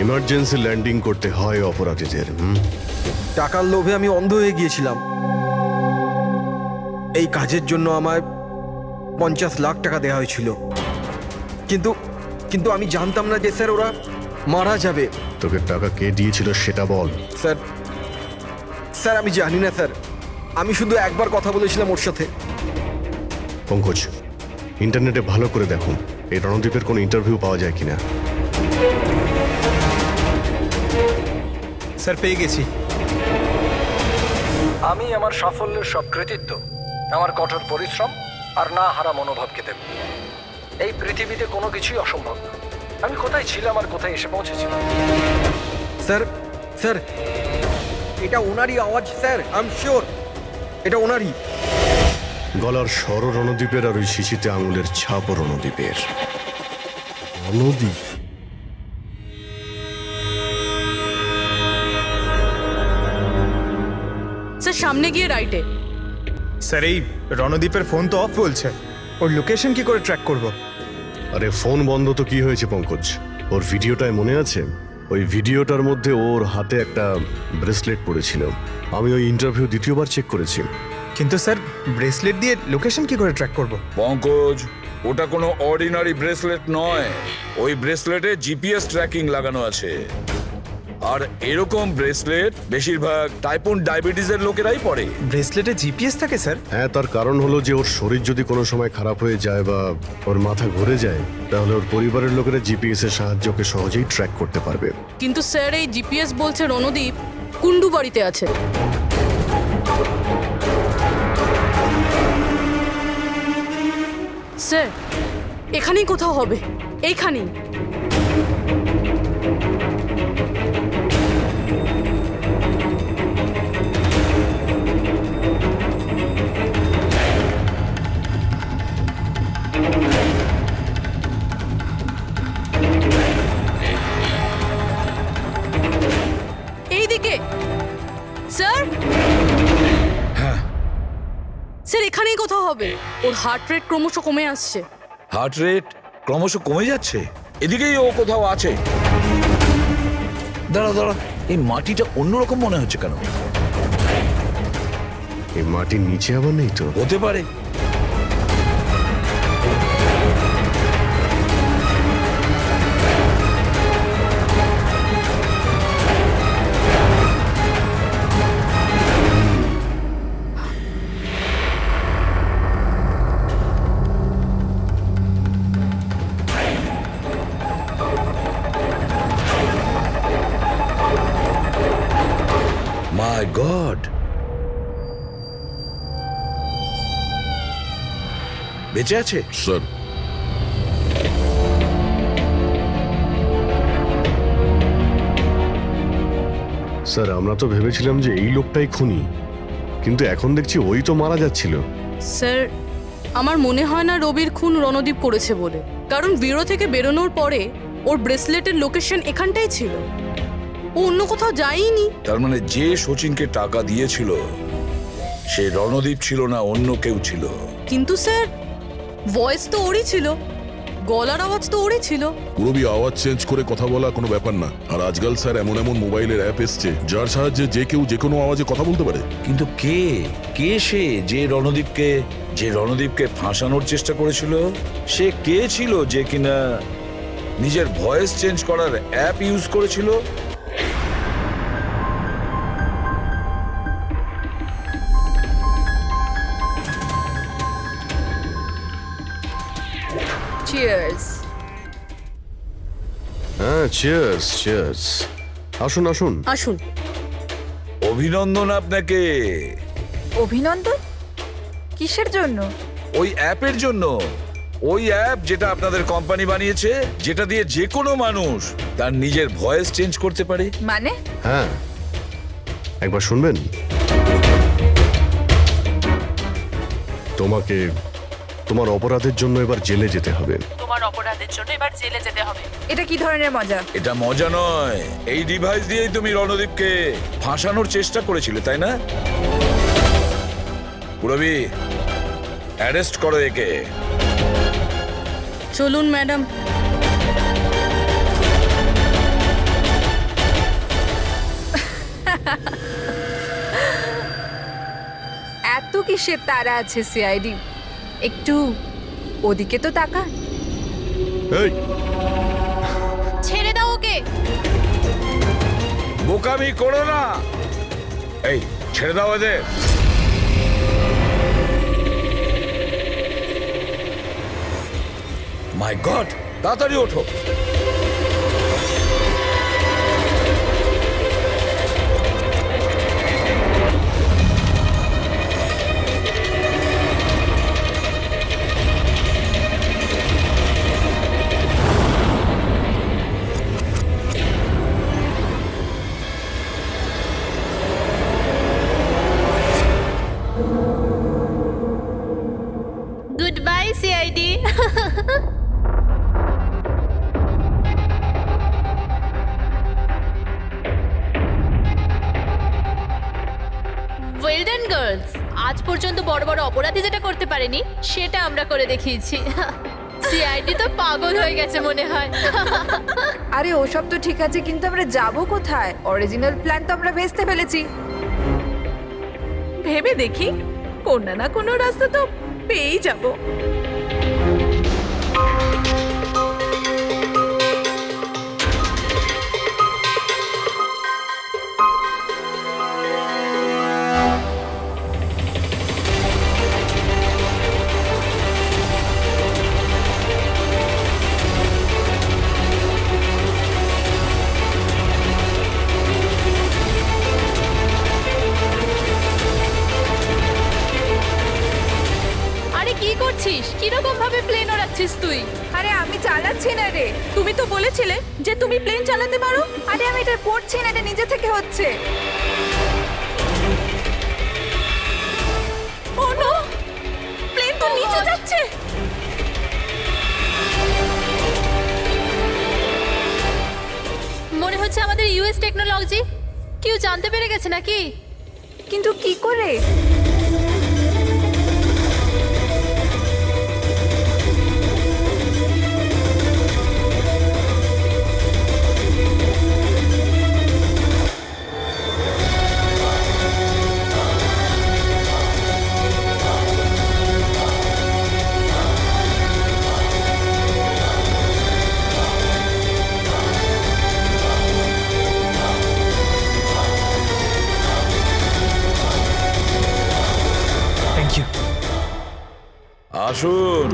এমার্জেন্সি ল্যান্ডিং করতে হয় অপরাধীদের। টাকার লোভে আমি অন্ধ হয়ে গিয়েছিলাম। এই কাজের জন্য আমায় 50 লাখ টাকা দেওয়া হয়েছিল, কিন্তু আমি জানতাম না যে স্যার ওরা মারা যাবে। তোকে টাকা কে দিয়েছিল সেটা বল। স্যার আমি জানি না স্যার, আমি শুধু একবার কথা বলেছিলাম ওর সাথে। পঙ্কজ, ইন্টারনেটে ভালো করে দেখুন এই রণদ্বীপের কোনো ইন্টারভিউ পাওয়া যায় কিনা। স্যার, পেয়ে গেছি। আমি আমার সাফল্যের সব কৃতিত্ব আমার কঠোর পরিশ্রম আর না হারা মনোভাবকে দেব। এই পৃথিবীতে কোনো কিছুই অসম্ভব না। আমি কোথায় ছিলাম আর কোথায় এসে পৌঁছেছিলাম। স্যার স্যার এটা ওনারই আওয়াজ স্যার, আই এম শিওর এটা ওনারই। গলার স্বর রণদ্বীপের আর ওই শিশিতে আঙুলের ছাপও রণদ্বীপের। রণদ্বীপ? স্যার সামনে গিয়ে রাইটে। স্যার এই রণদীপের ফোন তো অফ বলছে, ওর লোকেশন কি করে ট্র্যাক করব? আরে ফোন বন্ধ তো কি হয়েছে পঙ্কজ, ওর ভিডিওটায় মনে আছে? ওই ভিডিওটার মধ্যে ওর হাতে একটা ব্রেসলেট পড়েছিল। আমি ওই ইন্টারভিউ দ্বিতীয়বার চেক করেছি। কিন্তু স্যার ব্রেসলেট দিয়ে লোকেশন কি করে ট্র্যাক করব? পঙ্কজ, ওটা কোনো অর্ডিনারি ব্রেসলেট নয়। ওই ব্রেসলেটে জিপিএস ট্র্যাকিং লাগানো আছে। আর এরকম ব্রেসলেট বেশিরভাগ টাইপ 1 ডায়াবেটিসের লোকেরাই পরে। ব্রেসলেটে জিপিএস থাকে স্যার? হ্যাঁ, তার কারণ হলো যে ওর শরীর যদি কোনো সময় খারাপ হয়ে যায় বা ওর মাথা ঘুরে যায়, তাহলে ওর পরিবারের লোকেরা জিপিএস এর সাহায্যকে সহজেই ট্র্যাক করতে পারবে। কিন্তু স্যার এই জিপিএস বলছে রণদীপ কুন্ডু বাড়িতে আছে। স্যার এখানেই কোথাও হবে, এইখানেই। এইদিকে স্যার। স্যার এখানেই কোথাও হবে। ওর হার্ট রেট ক্রমশ কমে আসছে। হার্ট রেট ক্রমশ কমে যাচ্ছে? এদিকেই ও কোথাও আছে। দাঁড়া দাঁড়া, এই মাটিটা অন্যরকম মনে হচ্ছে কেন? এই মাটির নিচে আবার নেই তো? হতে পারে। মাই গড, বেঁচে আছে স্যার। স্যার আমরা তো ভেবেছিলাম যে এই লোকটাই খুনি, কিন্তু এখন দেখছি ওই তো মারা যাচ্ছিল। স্যার আমার মনে হয় না রবির খুন রণদীপ করেছে বলে, কারণ ব্যুরো থেকে বেরোনোর পরে ওর ব্রেসলেটের লোকেশন এখানটাই ছিল, ও অন্য কোথাও যায়নি। তার মানে যে শচীনকে টাকা দিয়েছিল সে রণদীপ ছিল না, অন্য কেউ ছিল। কিন্তু স্যার ভয়েস তো ওরই ছিল, গলার আওয়াজ তো ওরই ছিল। পুরবি আওয়াজ চেঞ্জ করে কথা বলা কোনো ব্যাপার না। আর আজকাল স্যার এমন এমন মোবাইলের অ্যাপ এসছে যার সাহায্যে যে কেউ যে কোনো আওয়াজে কথা বলতে পারে। কিন্তু কে কে সে যে রণদীপকে ফাঁসানোর চেষ্টা করেছিল? সে কে ছিল যে কিনা নিজের ভয়েস চেঞ্জ করার অ্যাপ ইউজ করেছিল? চিয়ার্স। হ্যাঁ, চিয়ার্স চিয়ার্স। আসুন আসুন আসুন। অভিনন্দন আপনাকে। অভিনন্দন? কিসের জন্য? ওই অ্যাপের জন্য। ওই অ্যাপ যেটা আপনাদের কোম্পানি বানিয়েছে, যেটা দিয়ে যে কোনো মানুষ তার নিজের ভয়েস চেঞ্জ করতে পারে। মানে? হ্যাঁ, একবার শুনবেন? তোমাকে তোমার অপরাধের জন্য এবার জেলে যেতে হবে। তোমার অপরাধের জন্য এবার জেলে যেতে হবে। এটা কি ধরনের মজা? এটা মজা নয়। এই ডিভাইস দিয়েই তুমি রণদীপকে ফাঁসানোর চেষ্টা করেছিলে, তাই না? পুরবি, অ্যারেস্ট করো একে। চলুন ম্যাডাম। এত কিসের তারা আছে সিআইডি? একটু ওদিকে তো তাকান। এই ছেড়ে দাও ওকে। বোকামি করো না। এই ছেড়ে দাও এদের। মাই গড, তাড়াতাড়ি ওঠো। সিআইডি। ওয়েল ডান গার্লস, আজ পর্যন্ত বড় বড় অপরাধী যেটা করতে পারেনি সেটা আমরা করে দেখিয়েছি। সিআইডি তো পাগল হয়ে গেছে মনে হয়। আরে ওসব তো ঠিক আছে, কিন্তু আমরা যাব কোথায়? অরিজিনাল প্ল্যান তো আমরা ভেস্তে ফেলেছি। ভেবে দেখি, কোনো না কোনো রাস্তা তো পেয়েই যাব। আরে কি করছিস? কিরকম ভাবে প্লেন ওড়াচ্ছিস তুই? আরে আমি চালাচ্ছি না রে। তুমি তো বলেছিলে যে তুমি প্লেন চালাতে পারো। আরে আমি এটা করছি না, এটা নিজে থেকে হচ্ছে। ও নো, প্লেন তো নিচে যাচ্ছে। মনে হচ্ছে আমাদের ইউএস টেকনোলজি কেউ জানতে পেরে গেছে নাকি? কিন্তু কি করে? Thank you. আসুন।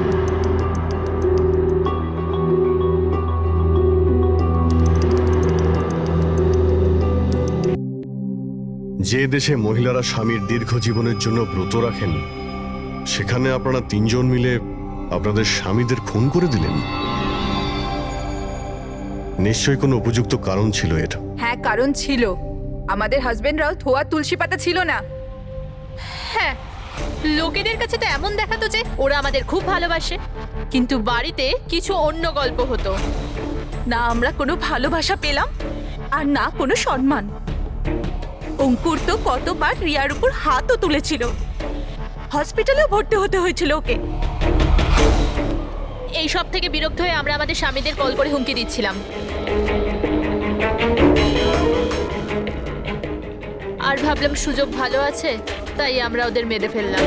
যে দেশে মহিলারা স্বামীর দীর্ঘ জীবনের জন্য ব্রত রাখেন, সেখানে আপনারা তিনজন মিলে আপনাদের স্বামীদের খুন করে দিলেন। নিশ্চয়ই কোনো উপযুক্ত কারণ ছিল এর। হ্যাঁ, কারণ ছিল। আমাদের হাজবেন্ডরাও ধোয়া তুলসী পাতা ছিল না। হ্যাঁ, লোকেদের কাছে তো এমন দেখাতো যে ওরা আমাদের খুব ভালোবাসে, কিন্তু বাড়িতে কিছু অন্য গল্প হতো। না আমরা কোনো ভালোবাসা পেলাম, আর না কোনো সম্মান। অঙ্কুর তো কতবার রিয়ার উপর হাতও তুলেছিল, হসপিটালেও ভর্তি হতে হয়েছিল ওকে। এই সব থেকে বিরক্ত হয়ে আমরা আমাদের স্বামীদের কল করে হুমকি দিচ্ছিলাম, আর ভাবলাম সুযোগ ভালো আছে, তাই আমরা ওদের মেরে ফেললাম।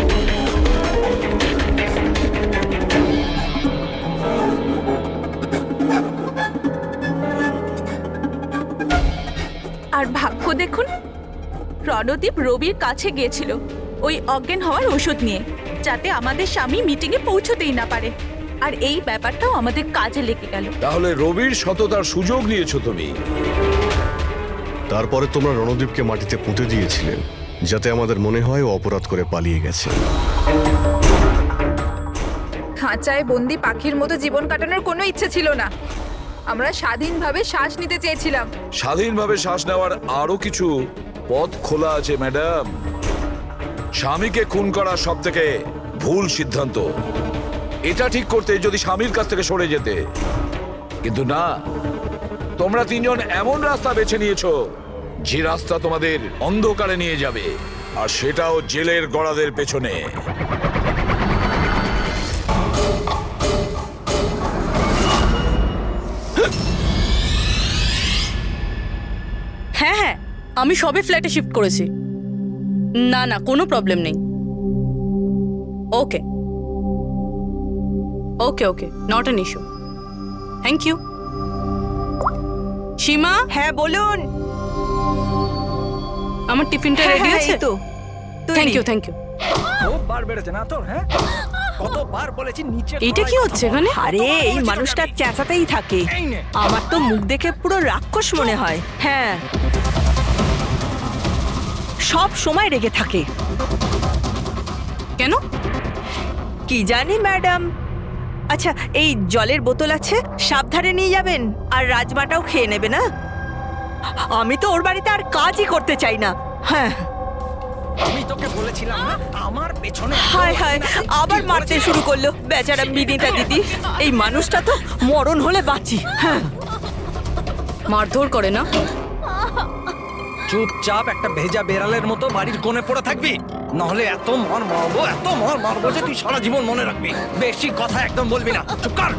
আর ভাগ্য দেখুন, রণদীপ রবির কাছে গিয়েছিল ওই অজ্ঞান হওয়ার ওষুধ নিয়ে, যাতে আমাদের স্বামী মিটিংয়ে পৌঁছতেই না পারে। আর এই ব্যাপারটাও আমাদের কাজে লেগে গেল। তাহলে রবির সততার সুযোগ নিয়েছো তুমি। তারপরে তোমরা রণদীপকে মাটিতে পুঁতে দিয়েছিলেন, যাতে আমাদের মনে হয় ও অপরাধ করে পালিয়ে গেছে। খাঁচায় বন্দি পাখির মতো জীবন কাটানোর কোনো ইচ্ছে ছিল না। আমরা স্বাধীনভাবে শ্বাস নিতে চেয়েছিলাম। স্বাধীনভাবে শ্বাস নেওয়ার আরো কিছু পথ খোলা আছে ম্যাডাম। স্বামীকে খুন করা সব থেকে ভুল সিদ্ধান্ত। এটা ঠিক করতে যদি স্বামীর কাছ থেকে সরে যেতে, কিন্তু না, তোমরা তিনজন এমন রাস্তা বেছে নিয়েছো যে রাস্তা তোমাদের অন্ধকারে নিয়ে যাবে, আর সেটাও জেলের গড়াদের পেছনে। হ্যাঁ হ্যাঁ, আমি সবে ফ্ল্যাটে শিফট করেছি। না না, কোনো প্রবলেম নেই। Okay okay okay, not an issue. Thank you. Seema. হ্যাঁ বলুন। আমার টিফিনটা রেডি আছে তো? Thank you thank you. খুব বার বেড়েছে না তোর? হ্যাঁ, কতবার বলেছি নিচে। এটা কি হচ্ছে এখানে? আরে এই মানুষটা চেঁচাতেই থাকে। আমার তো মুখ দেখে পুরো রাক্ষস মনে হয়। হ্যাঁ, সব সময় রেগে থাকে। কেন কি জানি ম্যাডাম। আচ্ছা, এই জলের বোতল আছে, সাবধানে নিয়ে যাবেন, আর রাজমাটাও খেয়ে নেবে না। আমি তো ওর বাড়িতে আর কাজই করতে চাই না। হ্যাঁ। আমি তোকে বলেছিলাম না আমার পেছনে হায় হায় আবার মারতে শুরু করলো বেচারা বিনীতা দিদি। এই মানুষটা তো মরণ হলে বাঁচি। হ্যাঁ, মারধর করে না? চুপচাপ একটা ভেজা বেড়ালের মতো বাড়ির কোণে পড়ে থাকবি, নাহলে এত মার মারবো যে তুই সারা জীবন মনে রাখবি। বেশি কথা একদম বলবি না, চুপ কর।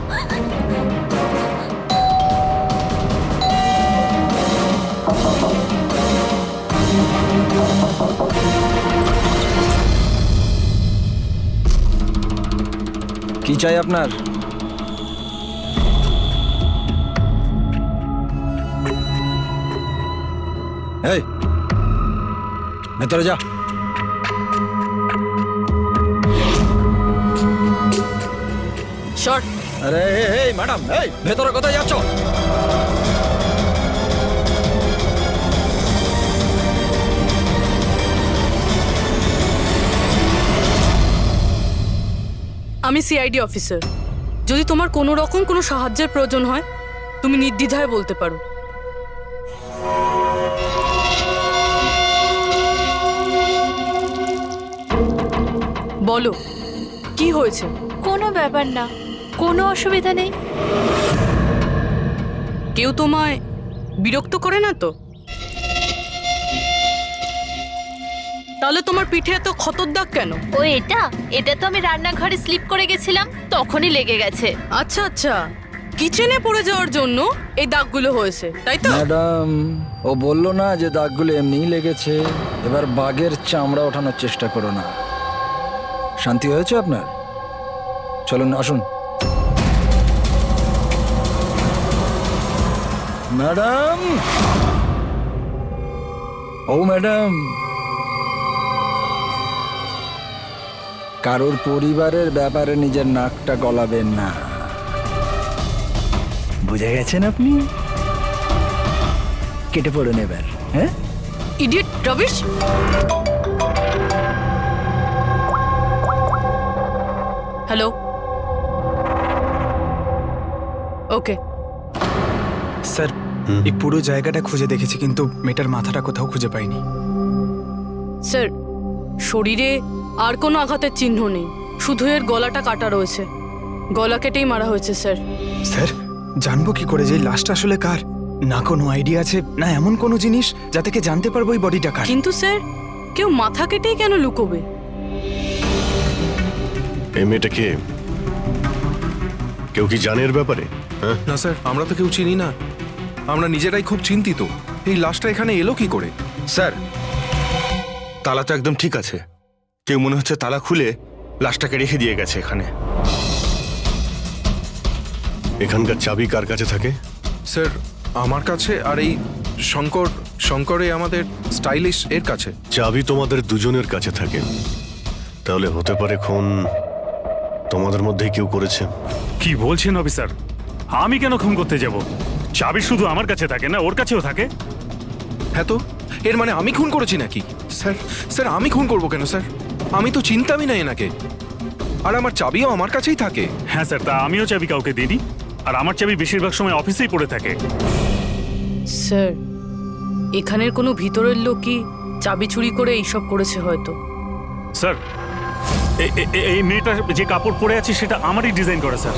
কি চাই আপনার? এই ভেতরে যা। শর্ট। আরে এই ম্যাডাম, এই ভেতরে কোথায় যাচ্ছ? আমি সিআইডি অফিসার। যদি তোমার কোনো রকম কোনো সাহায্যের প্রয়োজন হয় তুমি নির্দ্বিধায় বলতে পারো। বলো কি হয়েছে? কোনো ব্যাপার না, কোনো অসুবিধা নেই। কেউ তোমায় বিরক্ত করে না তো? তাহলে তোমার পিঠে এত ক্ষতর দাগ কেন? ও এটা তো আমি রান্নাঘরে স্লিপ করে গেছিলাম, তখনই লেগে গেছে। আচ্ছা আচ্ছা, কিচেনে পড়ে যাওয়ার জন্য এই দাগগুলো হয়েছে, তাই তো? ম্যাডাম, ও বললো না যে দাগগুলো এমনিই লেগেছে। এবার বাঘের চামড়া ওঠানোর চেষ্টা করো না। শান্তি হয়েছে আপনার? চলুন আসুন। ম্যাডাম, ও ম্যাডাম, কারোর পরিবারের ব্যাপারে নিজের নাকটা গলাবেন না, বুঝে গেছেন আপনি? কেটে পড়ুন এবার। হ্যাঁ, idiot rubbish. Hello, okay sir, এই পুরো জায়গাটা খুঁজে দেখেছি কিন্তু মেয়েটার মাথাটা কোথাও খুঁজে পাইনি। স্যার, শরীরে আর কোনো আঘাতের চিহ্ন নেই, শুধু এর গলাটা কাটা রয়েছে। গলা কেটেই মারা হয়েছে স্যার। স্যার, জানবো কি করে যে এই লাশটা আসলে কার? না কোনো আইডিয়া আছে, না এমন কোনো জিনিস যা থেকে জানতে পারবো এই বডিটা কার। কিন্তু স্যার, কেউ মাথা কেটেই কেন লুকোবে? এই মেয়েটা কে? কেউ কি জানে এর ব্যাপারে? হ্যাঁ না স্যার, আমরা তো কেউ চিনি না। আমরা নিজেরাই খুব চিন্তিত। এই লাশটা এখানে এলো কি করে? স্যার, তালা তো একদম ঠিক আছে। কেউ মনে হচ্ছে তালা খুলে লাশটাকে রেখে দিয়ে গেছে এখানে। এখানকার চাবি কার কাছে থাকে? স্যার, আমার কাছে, আর এই শঙ্করে আমাদের স্টাইলিশ এর কাছে। চাবি তোমাদের দুজনের কাছে থাকে, তাহলে হতে পারে খুন তোমাদের মধ্যেই কেউ করেছে। কি বলছেন অফিসার? আমি কেন খুন করতে যাব? চাবি শুধু আমার কাছে থাকে না, ওর কাছেও থাকে। হ্যাঁ তো, এর মানে আমি খুন করেছি নাকি? স্যার স্যার, আমি খুন করবো কেন স্যার? আমি তো চিনতামই না এনাকে, আর আমার চাবিও আমার কাছেই থাকে। হ্যাঁ স্যার, তা আমিও চাবি কাউকে দিইনি, আর আমার চাবি বেশিরভাগ সময় অফিসেই পড়ে থাকে। স্যার, এখানের কোনো ভিতরের লোকই চাবি চুরি করে এইসব করেছে হয়তো। স্যার, এই মেয়েটা যে কাপড় পরে আছে সেটা আমারই ডিজাইন করা স্যার।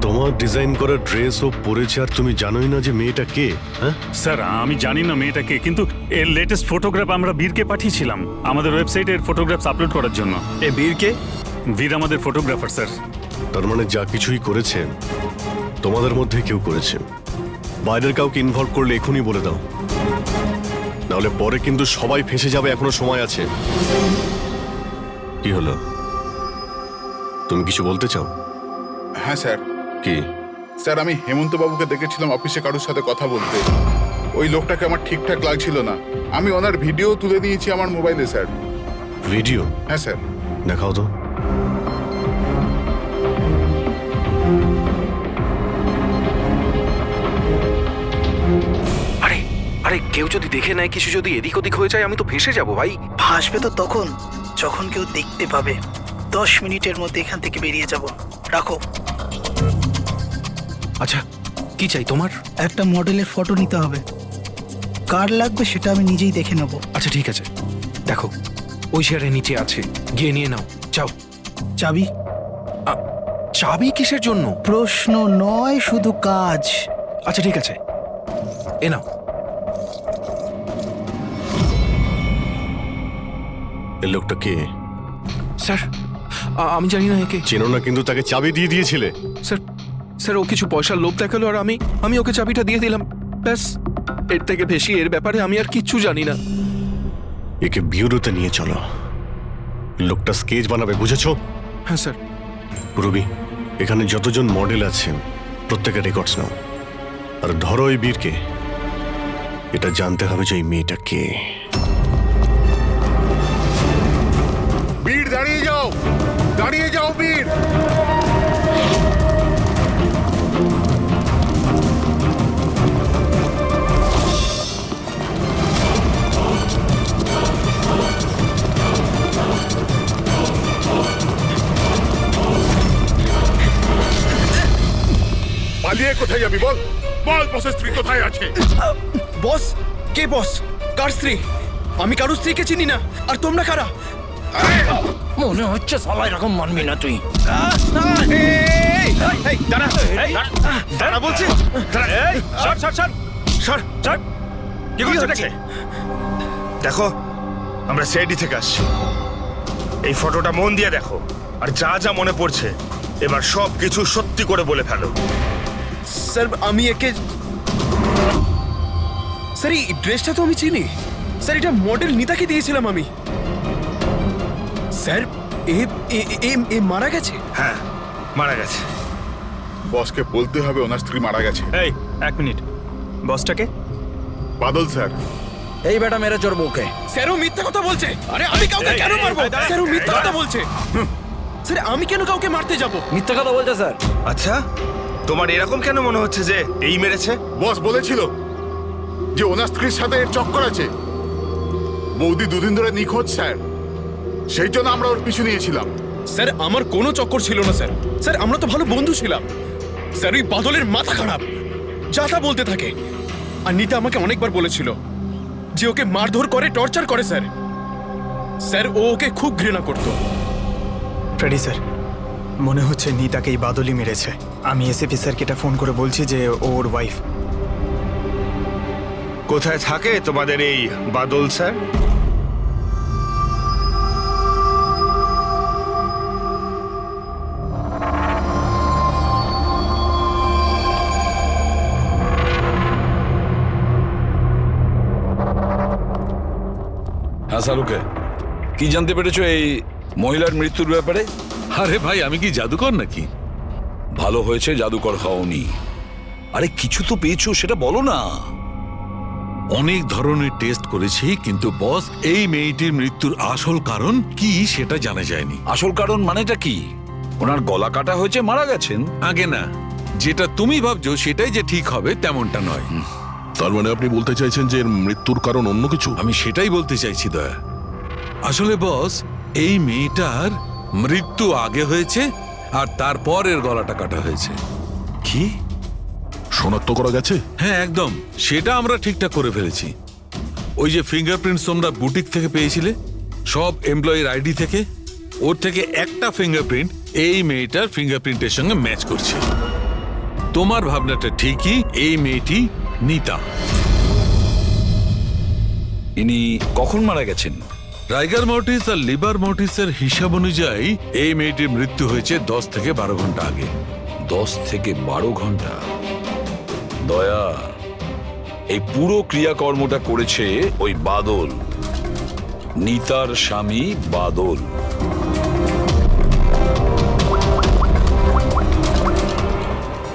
তোমার ডিজাইন করা ড্রেস ও পরেছে, আর তুমি জানোই না যে মেয়েটা কে? হ্যাঁ স্যার, আমি জানি না মেয়েটা কে, কিন্তু এর লেটেস্ট ফটোগ্রাফ আমরা বীরকে পাঠিয়েছিলাম আমাদের ওয়েবসাইটে এর ফটোগ্রাফস আপলোড করার জন্য। এ বীরকে? বীর আমাদের ফটোগ্রাফার স্যার। তার মানে যা কিছুই করেছে তোমাদের মধ্যে কেউ করেছে। বাইরের কাউকে ইনভলভ করলে এখনই বলে দাও, নাহলে পরে কিন্তু সবাই ফেঁসে যাবে। এখনো সময় আছে। কি হলো, তুমি কিছু বলতে চাও? হ্যাঁ স্যার। কি? স্যার, আমি হেমন্ত বাবুকে দেখেছিলাম অফিসে কারোর সাথে কথা বলতে। ওই লোকটাকে আমার ঠিকঠাক লাগছিল না। আমি ওনার ভিডিও তুলে নিয়েছি আমার মোবাইলে স্যার। ভিডিও? হ্যাঁ স্যার। দেখাও তো। আরে আরে, কেউ যদি দেখে নেয়, কিছু যদি এদিক ওদিক হয়ে যায়, আমি তো ফেঁসে যাবো ভাই। ভাসবে তো তখন যখন কেউ দেখতে পাবে। 10 মিনিটের মধ্যে এখান থেকে বেরিয়ে যাব। রাখো। আচ্ছা, কি চাই তোমার? একটা মডেলের ফটো নিতে হবে। কার লাগবে সেটা আমি নিজেই দেখে নেব। আচ্ছা ঠিক আছে, দেখো ওই চেয়ারের নিচে আছে, গিয়ে নিয়ে নাও। যাও। চাবি? চাবি কিসের জন্য? প্রশ্ন নয়, শুধু কাজ। আচ্ছা ঠিক আছে, এ নাও। এই লোকটা কে? স্যার আমি জানি না একে। চেনো না, কিন্তু তাকে চাবি দিয়ে দিয়েছিলে। স্যার স্যার ও কিছু পয়সার লোভ দেখালো আর আমি ওকে চাবিটা দিয়ে দিলাম, ব্যাস। এর থেকে বেশি এর ব্যাপারে আমি আর কিচ্ছু জানি না। একে বিউরোতে নিয়ে চলো, লোকটা স্কেচ বানাবে, বুঝেছো? হ্যাঁ স্যার। রবি, এখানে যতজন মডেল আছে প্রত্যেকের রেকর্ডস নাও, আর ধরো এই বীরকে। এটা জানতে হবে যে এই মেয়েটা কে। বীর দাঁড়িয়ে যাও, দাঁড়িয়ে যাও বীর। পালিয়ে কোথায় যাবি বল? বল বসের স্ত্রী কোথায় আছে? বস? কে বস? কার স্ত্রী? আমি কারো স্ত্রীকে চিনি না। আর তোমরা কারা? মনে হচ্ছে সবাই এরকম মানবি না তুই। দাঁড়া বলছি। দেখো, আমরা সিআইডি থেকে আসছি। এই ফটোটা মন দিয়ে দেখো, আর যা যা মনে পড়ছে এবার সব কিছু সত্যি করে বলে ফেলো। স্যার আমি একে, স্যার এই ড্রেসটা তো আমি চিনি। স্যার এটা মডেল নিতাকে দিয়েছিলাম আমি। স্যার এ মারা গেছে? হ্যাঁ, মারা গেছে। বসকে বলতে হবে ওনার স্ত্রী মারা গেছে। এই এক মিনিট, বসটাকে? বাদল স্যার। এই বেটা মেরে চোর বউকে। স্যার ও মিথ্যা কথা বলছে। আরে আমি কাউকে কেন মারবো? স্যার ও মিথ্যা কথা বলছে। স্যার আমি কেন কাউকে মারতে যাব? মিথ্যা কথা বলছে স্যার। আচ্ছা, তোমার এরকম কেন মনে হচ্ছে যে এই মেরেছে? বস বলেছিল যে ওনার স্ত্রীর সাথে এর চক্কর আছে। বৌদি দুদিন ধরে নিখোঁজ স্যার, সেই জন্য আমরা ওর পিছু নিয়েছিলাম। স্যার আমার কোনো চক্কর ছিল না স্যার। স্যার আমরা তো ভালো বন্ধু ছিলাম। স্যার ওই বাদলের মাথা খারাপ, যা তা বলতে থাকে। আর নিতা আমাকে অনেকবার বলেছিল যে ওকে মারধর করে, টর্চার করে। স্যার স্যার ও ওকে খুব ঘৃণা করতো। ফ্রেডি স্যার, মনে হচ্ছে নিতাকে এই বাদলই মেরেছে। আমি এসএপি স্যারকে এটা ফোন করে বলছি যে ওর ওয়াইফ। কোথায় থাকে তোমাদের এই বাদল স্যার? হ্যাঁ শাহরুখে, কি জানতে পেরেছো এই মহিলার মৃত্যুর ব্যাপারে? আরে ভাই, আমি কি জাদুকর নাকি? ভালো হয়েছে জাদুকর হওনি। আরে কিছু তো পেয়েছো, সেটা বলো না। অনেক ধরনের টেস্ট করেছি, কিন্তু বস এই মেয়েটির মৃত্যুর আসল কারণ কি সেটা জানা যায়নি। আসল কারণ মানেটা কি? ওনার গলা কাটা হয়েছে, মারা গেছেন? আগে না, যেটা তুমি ভাবছো সেটাই যে ঠিক হবে তেমনটা নয়। তার মানে আপনি বলতে চাইছেন যে এর মৃত্যুর কারণ অন্য কিছু? আমি সেটাই বলতে চাইছি দয়া। আসলে বস, এই মেয়েটার মৃত্যু আগে হয়েছে আর তারপর এর গলাটা কাটা হয়েছে। কি শনাক্ত করা গেছে? হ্যাঁ একদম, সেটা আমরা ঠিকঠাক করে ফেলেছি। ওই যে ফিঙ্গারপ্রিন্টস তোমরা বুটিক থেকে পেয়েছিলে, সব এমপ্লয়ির আইডি থেকে, ওর থেকে একটা ফিঙ্গারপ্রিন্ট এই মেয়েটার ফিঙ্গারপ্রিন্টের সঙ্গে ম্যাচ করছে। তোমার ভাবনাটা ঠিকই, এই মেয়েটি নিতা। ইনি কখন মারা গেছেন? রাইগার মর্টিস আর লিভার মর্টিসের হিসাব অনুযায়ী এই মেয়েটির মৃত্যু হয়েছে 10 থেকে 12 ঘন্টা আগে। 10 থেকে 12 ঘন্টা? দয়া, এই পুরো ক্রিয়াকর্মটা করেছে ওই বাদল, নিতার স্বামী বাদল।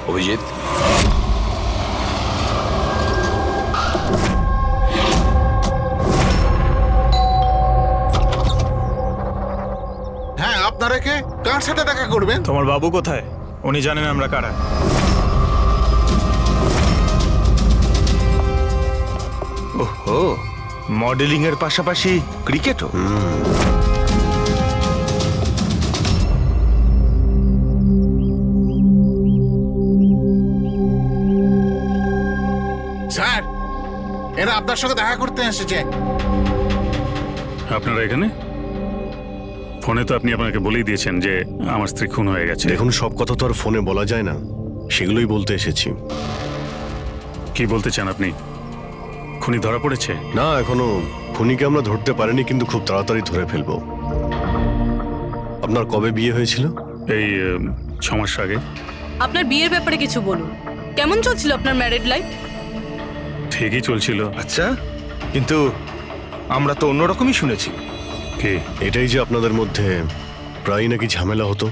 অভিজিৎ, হ্যাঁ, আপনারা কে? কার সাথে দেখা করবেন? তোমার বাবু কোথায়? উনি জানেন আমরা কারা। ওহো, মডেলিং এর পাশাপাশি ক্রিকেটও? স্যার, এরা আপনার সঙ্গে দেখা করতে এসেছে। আপনারা এখানে? ফোনে তো আপনি আপনাকে বলেই দিয়েছেন যে আমার স্ত্রী খুন হয়ে গেছে। দেখুন, সব কথা তো আর ফোনে বলা যায় না, সেগুলোই বলতে এসেছি। কি বলতে চান আপনি? খুনি ধরা পড়েছে? না, এখনো খুনিকে আমরা ধরতে পারিনি, কিন্তু খুব তাড়াতাড়ি ধরে ফেলবো। আপনার কবে বিয়ে হয়েছিল? এই 6 মাস আগে। আপনার বিয়ের ব্যাপারে কিছু বলুন। কেমন চলছিল আপনার ম্যারেড লাইফ? ঠিকই চলছিল। আচ্ছা, কিন্তু আমরা তো অন্যরকমই শুনেছি। কি? এটাই যে আপনাদের মধ্যে প্রায় নাকি ঝামেলা হতো।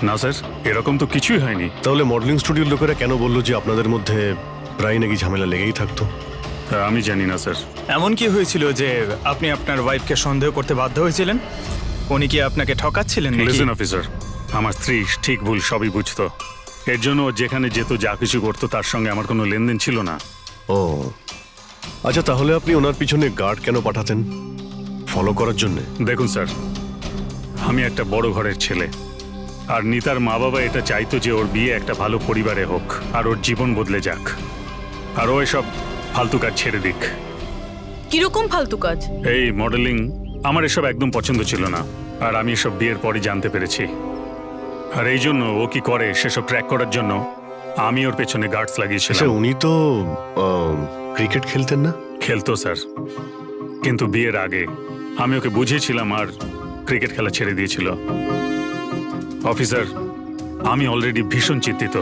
না স্যার, এরকম তো কিছুই হয়নি। তাহলে মডেলিং স্টুডিওর লোকেরা কেন বললো যে আপনাদের মধ্যে প্রায় নাকি ঝামেলা লেগেই থাকতো? আমি জানি না স্যার। এমন কি হয়েছিল যে আপনি আপনার ওয়াইফকে সন্দেহ করতে বাধ্য হয়েছিলেন? উনি কি আপনাকে ঠকাচ্ছিলেন নাকি? লিসেন অফিসার, আমার স্ত্রী ঠিক ভুল সবই বুঝতো। এর জন্য ও যেখানে যেত, যা কিছু করতো, তার সঙ্গে আমার কোনো লেনদেন ছিল না। ও আচ্ছা, তাহলে আপনি ওনার পিছনে গার্ড কেন পাঠাতেন? ফলো করার জন্য? দেখুন স্যার, আমি একটা বড় ঘরের ছেলে, আর নিতার মা বাবা এটা চাইতো যে ওর বিয়ে একটা ভালো পরিবারে হোক আর ওর জীবন বদলে যাক, আর ও এসব ফালতু কাজ ছেড়ে দিক। কিরকম ফালতু কাজ? এই মডেলিং, আমার এসব একদম পছন্দ ছিল না, আর আমি এসব বিয়ের পরই জানতে পেরেছি। আর এই জন্য ও কি করে সেসব ট্র্যাক করার জন্য আমি ওর পেছনে গার্ডস লাগিয়েছিলাম। উনি তো ক্রিকেট খেলতেন না? খেলতো স্যার, কিন্তু বিয়ের আগে আমি ওকে বুঝিয়েছিলাম আর ক্রিকেট খেলা ছেড়ে দিয়েছিল। অফিসার, আমি অলরেডি ভীষণ চিন্তিত।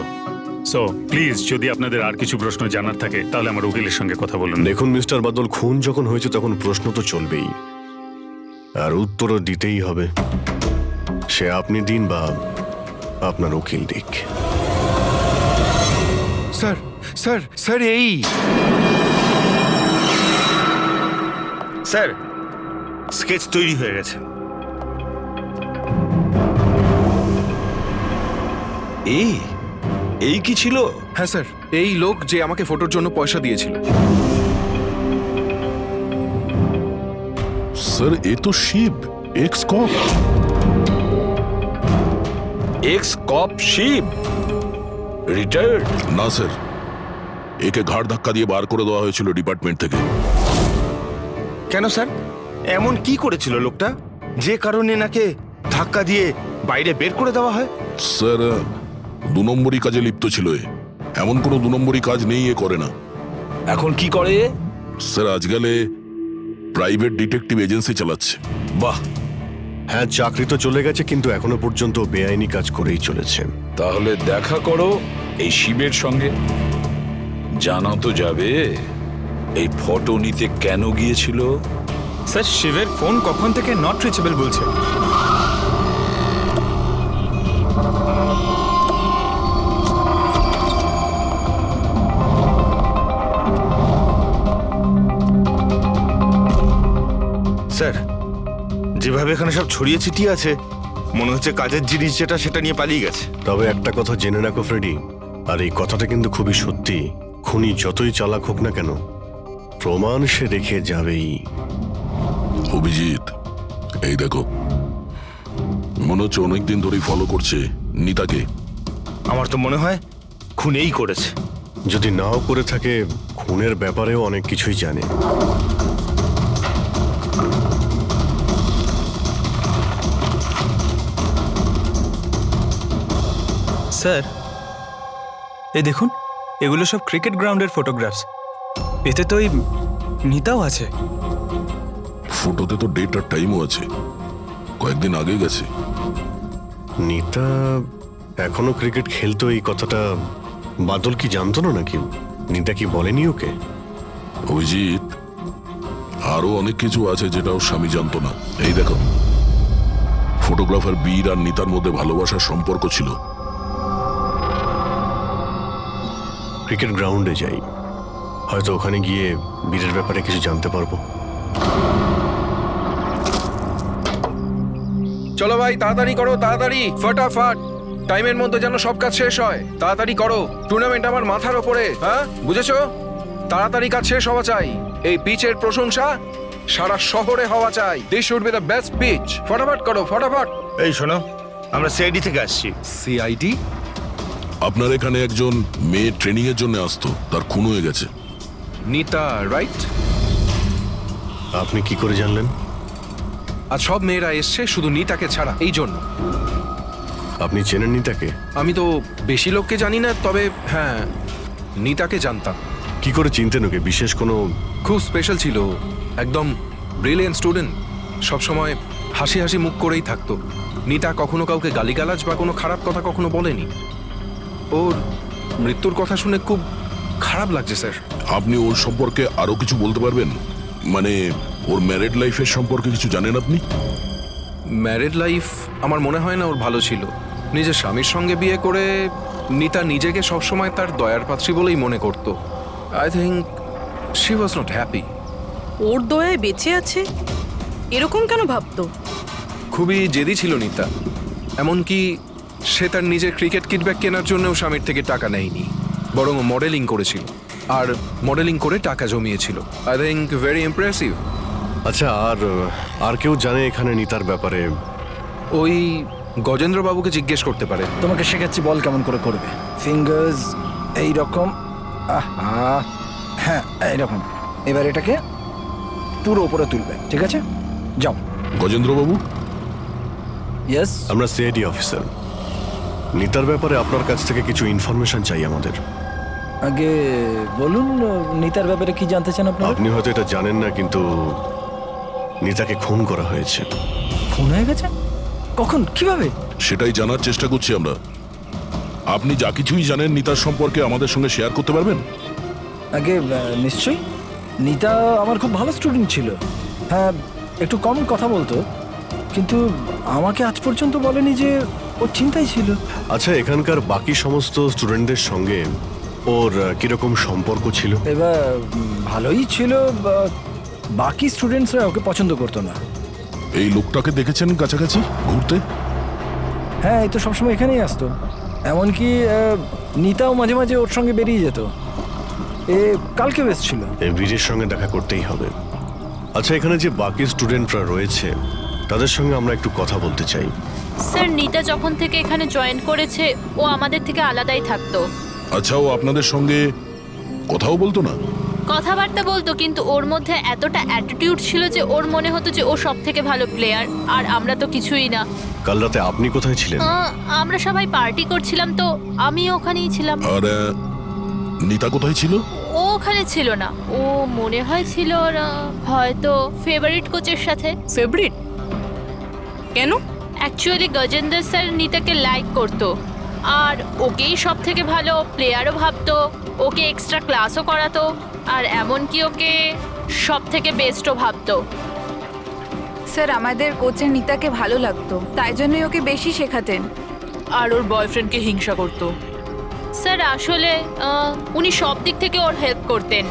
সো প্লিজ, যদি আপনাদের আর কিছু প্রশ্ন জানার থাকে তাহলে আমার উকিলের সঙ্গে কথা বলুন। দেখুন মিস্টার বাদল, খুন যখন হয়েছে তখন প্রশ্ন তো চলবেই, আর উত্তরও দিতেই হবে। সে আপনি দিন বা আপনার উকিল দিক। স্যার স্যার স্যার এই স্যার, স্কেচ তৈরি হয়ে গেছে। এই কি ছিল? হ্যাঁ স্যার, এই লোক যে আমাকে ফটোর জন্য পয়সা দিয়েছিল। স্যার, এ তো শিব, এক্স কপ। এক্স কপ শিব রিটায়ার্ড? না স্যার, একে ঘাড় ধাক্কা দিয়ে বার করে দেওয়া হয়েছিল ডিপার্টমেন্ট থেকে। কেন স্যার, এমন কি করেছিল লোকটা যে কারণে নাকে ধাক্কা দিয়ে বাইরে বের করে দেওয়া হয়? স্যার, 2 নম্বরই কাজে লিপ্ত ছিল এ। এমন কোনো 2 নম্বরই কাজ নেই এ করে না। এখন কি করে? স্যার, আজকালে প্রাইভেট ডিটেকটিভ এজেন্সি চালাচ্ছে। বাহ! হ্যাঁ, চাকরি তো চলে গেছে, কিন্তু এখনো পর্যন্ত বেআইনি কাজ করেই চলেছে। তাহলে দেখা করো এই শিবের সঙ্গে, জানা তো যাবে এই ফটো নিতে কেন গিয়েছিল। স্যার, শিবের ফোন কখন থেকে নট রিচেবল বলছে। স্যার, যেভাবে এখানে সব ছড়িয়ে ছিটিয়ে আছে, মনে হচ্ছে কাজের জিনিস যেটা সেটা নিয়ে পালিয়ে গেছে। তবে একটা কথা জেনে রাখো ফ্রেডি, আর এই কথাটা কিন্তু খুবই সত্যি, খুনি যতই চালাক হোক না কেন, প্রমাণ সে রেখে যাবেই। অভিজিৎ, এই দেখো, মনে হচ্ছে অনেকদিন ধরেই ফলো করছে নিতাকে। আমার তো মনে হয় খুনেই করেছে। যদি নাও করে থাকে, খুনের ব্যাপারেও অনেক কিছুই জানে। স্যার, এই দেখুন, এগুলো সব ক্রিকেট গ্রাউন্ডের ফটোগ্রাফস। এতে তো এই নিতাও আছে। ফটোতে তো ডেট আর টাইমও আছে, কয়েকদিন আগে গেছে। নিতা এখনো ক্রিকেট খেলতো, এই কথাটা বাদল কি জানতো না নাকি? নিতা কি বলেনি ওকে? অভিজিৎ, আরো অনেক কিছু আছে যেটা ওর স্বামী জানতো না। এই দেখো, ফটোগ্রাফার বীর আর নিতার মধ্যে ভালোবাসার সম্পর্ক ছিল। ক্রিকেট গ্রাউন্ডে যাই, হয়তো ওখানে গিয়ে বীরের ব্যাপারে কিছু জানতে পারবো। চলো ভাই, তাড়াতাড়ি করো, তাড়াতাড়ি, ফটাফট, টাইমের মধ্যে যেন সব কাজ শেষ হয়। তাড়াতাড়ি করো, টুর্নামেন্ট আমার মাথার ওপরে, হ্যাঁ বুঝেছো? তাড়াতাড়ি কাজ শেষ হওয়া চাই। এই পিচের প্রশংসা সারা শহরে হওয়া চাই। This should be the best pitch. ফটাফট করো, ফটাফট। এই শোনো, আমরা সিআইডি থেকে আসছি। সিআইডি? আপনার এখানে একজন মেয়ে ট্রেনিং এর জন্য আসতো, তার খুন হয়ে গেছে। নিতা রাইট? আপনি কি করে জানলেন? আর সব মেয়েরা এসছে শুধু নিতাকে ছাড়া, এই জন্য। আপনি চেনেন নিতাকে? আমি তো বেশি লোককে জানি না, তবে হ্যাঁ নিতাকে জানতাম। কি করে চিনতেন ওকে? বিশেষ কোনো? খুব স্পেশাল ছিল, একদম ব্রিলিয়েন্ট স্টুডেন্ট, সবসময় হাসি হাসি মুখ করেই থাকতো। নিতা কখনো কাউকে গালিগালাজ বা কোনো খারাপ কথা কখনো বলেনি। ওর মৃত্যুর কথা শুনে খুব খারাপ লাগছে স্যার। আপনি ওর সম্পর্কে আরো কিছু বলতে পারবেন? মানে ওর ম্যারেড লাইফের সম্পর্কে কিছু জানেন আপনি? ম্যারেড লাইফ আমার মনে হয় না ওর ভালো ছিল। নিজের স্বামীর সঙ্গে বিয়ে করে নিতা নিজেকে সবসময় তার দয়ার পাত্রী বলেই মনে করত। I think she was not happy. ওর দয়ায় বেঁচে আছে এরকম কেন ভাবতো? খুবই জেদি ছিল নিতা, এমনকি সে তার নিজের ক্রিকেট কিট ব্যাগ কেনার জন্যও স্বামীর থেকে টাকা নেয়নি, বরং মডেলিং করেছিল আর মডেলিং করে টাকা জমিয়েছিল। I think very impressive. আচ্ছা, আর কেউ জানে এখানে নিতার ব্যাপারে? ওই গজেন্দ্র বাবুকে জিজ্ঞেস করতে পারে। তোমাকে শেখাচ্ছি বল কেমন করে করবে। ফিঙ্গার্স এই রকম, হ্যাঁ এইরকম। এবার এটাকে পুরো উপরে তুলবে, ঠিক আছে? যাও। গজেন্দ্র বাবু? ইয়েস, আমরা সিআইডি অফিসার। নিতার ব্যাপারে আপনার কাছ থেকে কিছু ইনফরমেশন চাই আমাদের। আগে বলুন নিতার ব্যাপারে কি জানতে চান আপনি? আপনি হয়তো এটা জানেন না, কিন্তু নিতাকে খুন করা হয়েছে। খুন হয়ে গেছে? কখন, কিভাবে? সেটাই জানার চেষ্টা করছি আমরা। আপনি যা কিছুই জানেন নিতার সম্পর্কে আমাদের সঙ্গে শেয়ার করতে পারবেন? আগে নিশ্চয়ই। নিতা আমার খুব ভালো স্টুডেন্ট ছিল। হ্যাঁ, একটু কম কথা বলতো, কিন্তু আমাকে আজ পর্যন্ত বলেনি যে ও চিন্তায় ছিল। আচ্ছা, এখানকার বাকি সমস্ত স্টুডেন্টদের সঙ্গে ওর কিরকম সম্পর্ক ছিল? এবার ভালোই ছিল, বাকি স্টুডেন্টসরা ওকে পছন্দ করতো না। এই লোকটাকে দেখেছেন কাছাকাছি ঘুরতে? হ্যাঁ, এই তো সবসময় এখানেই আসতো। এমনকি নিতাও মাঝে মাঝে ওর সঙ্গে বেরিয়ে যেত। কালকেও এসেছিল। এই বীরের সঙ্গে দেখা করতেই হবে। আচ্ছা, এখানে যে বাকি স্টুডেন্টরা রয়েছে তাদের সঙ্গে আমরা একটু কথা বলতে চাই। স্যার, নিতা যখন থেকে এখানে জয়েন করেছে ও আমাদের থেকে আলাদাই থাকতো। আচ্ছা, ও আপনাদের সঙ্গে কথাও বলতো না? কথাবার্তা বলতো, কিন্তু ওর মধ্যে এতটা অ্যাটিটিউড ছিল যে ওর মনে হতো যে ও সব থেকে ভালো প্লেয়ার, আর আমরা তো কিছুই না। কাল রাতে আপনি কোথায় ছিলেন? আমরা সবাই পার্টি করছিলাম, তো আমি ওখানেই ছিলাম। আর নিতা কোথায় ছিল? ও ওখানে ছিল না। ও মনে হয় ছিল হয়তো ফেভারিট কোচের সাথে। ফেভারিট? কেন? অ্যাকচুয়ালি গজেন্দ্র স্যার নিতাকে লাইক করতো, আর ওকেই সব থেকে ভালো প্লেয়ারও ভাবতো, ওকে এক্সট্রা ক্লাসও করাতো, আর এমনকি ওকে সব থেকে বেস্টও ভাবতো। স্যার, আমাদের কোচের নিতাকে ভালো লাগতো, তাই জন্যই ওকে বেশি শেখাতেন। আর ওর বয়ফ্রেন্ডকে হিংসা করতো। স্যার, আসলে উনি সব দিক থেকে ওর হেল্প করতেন,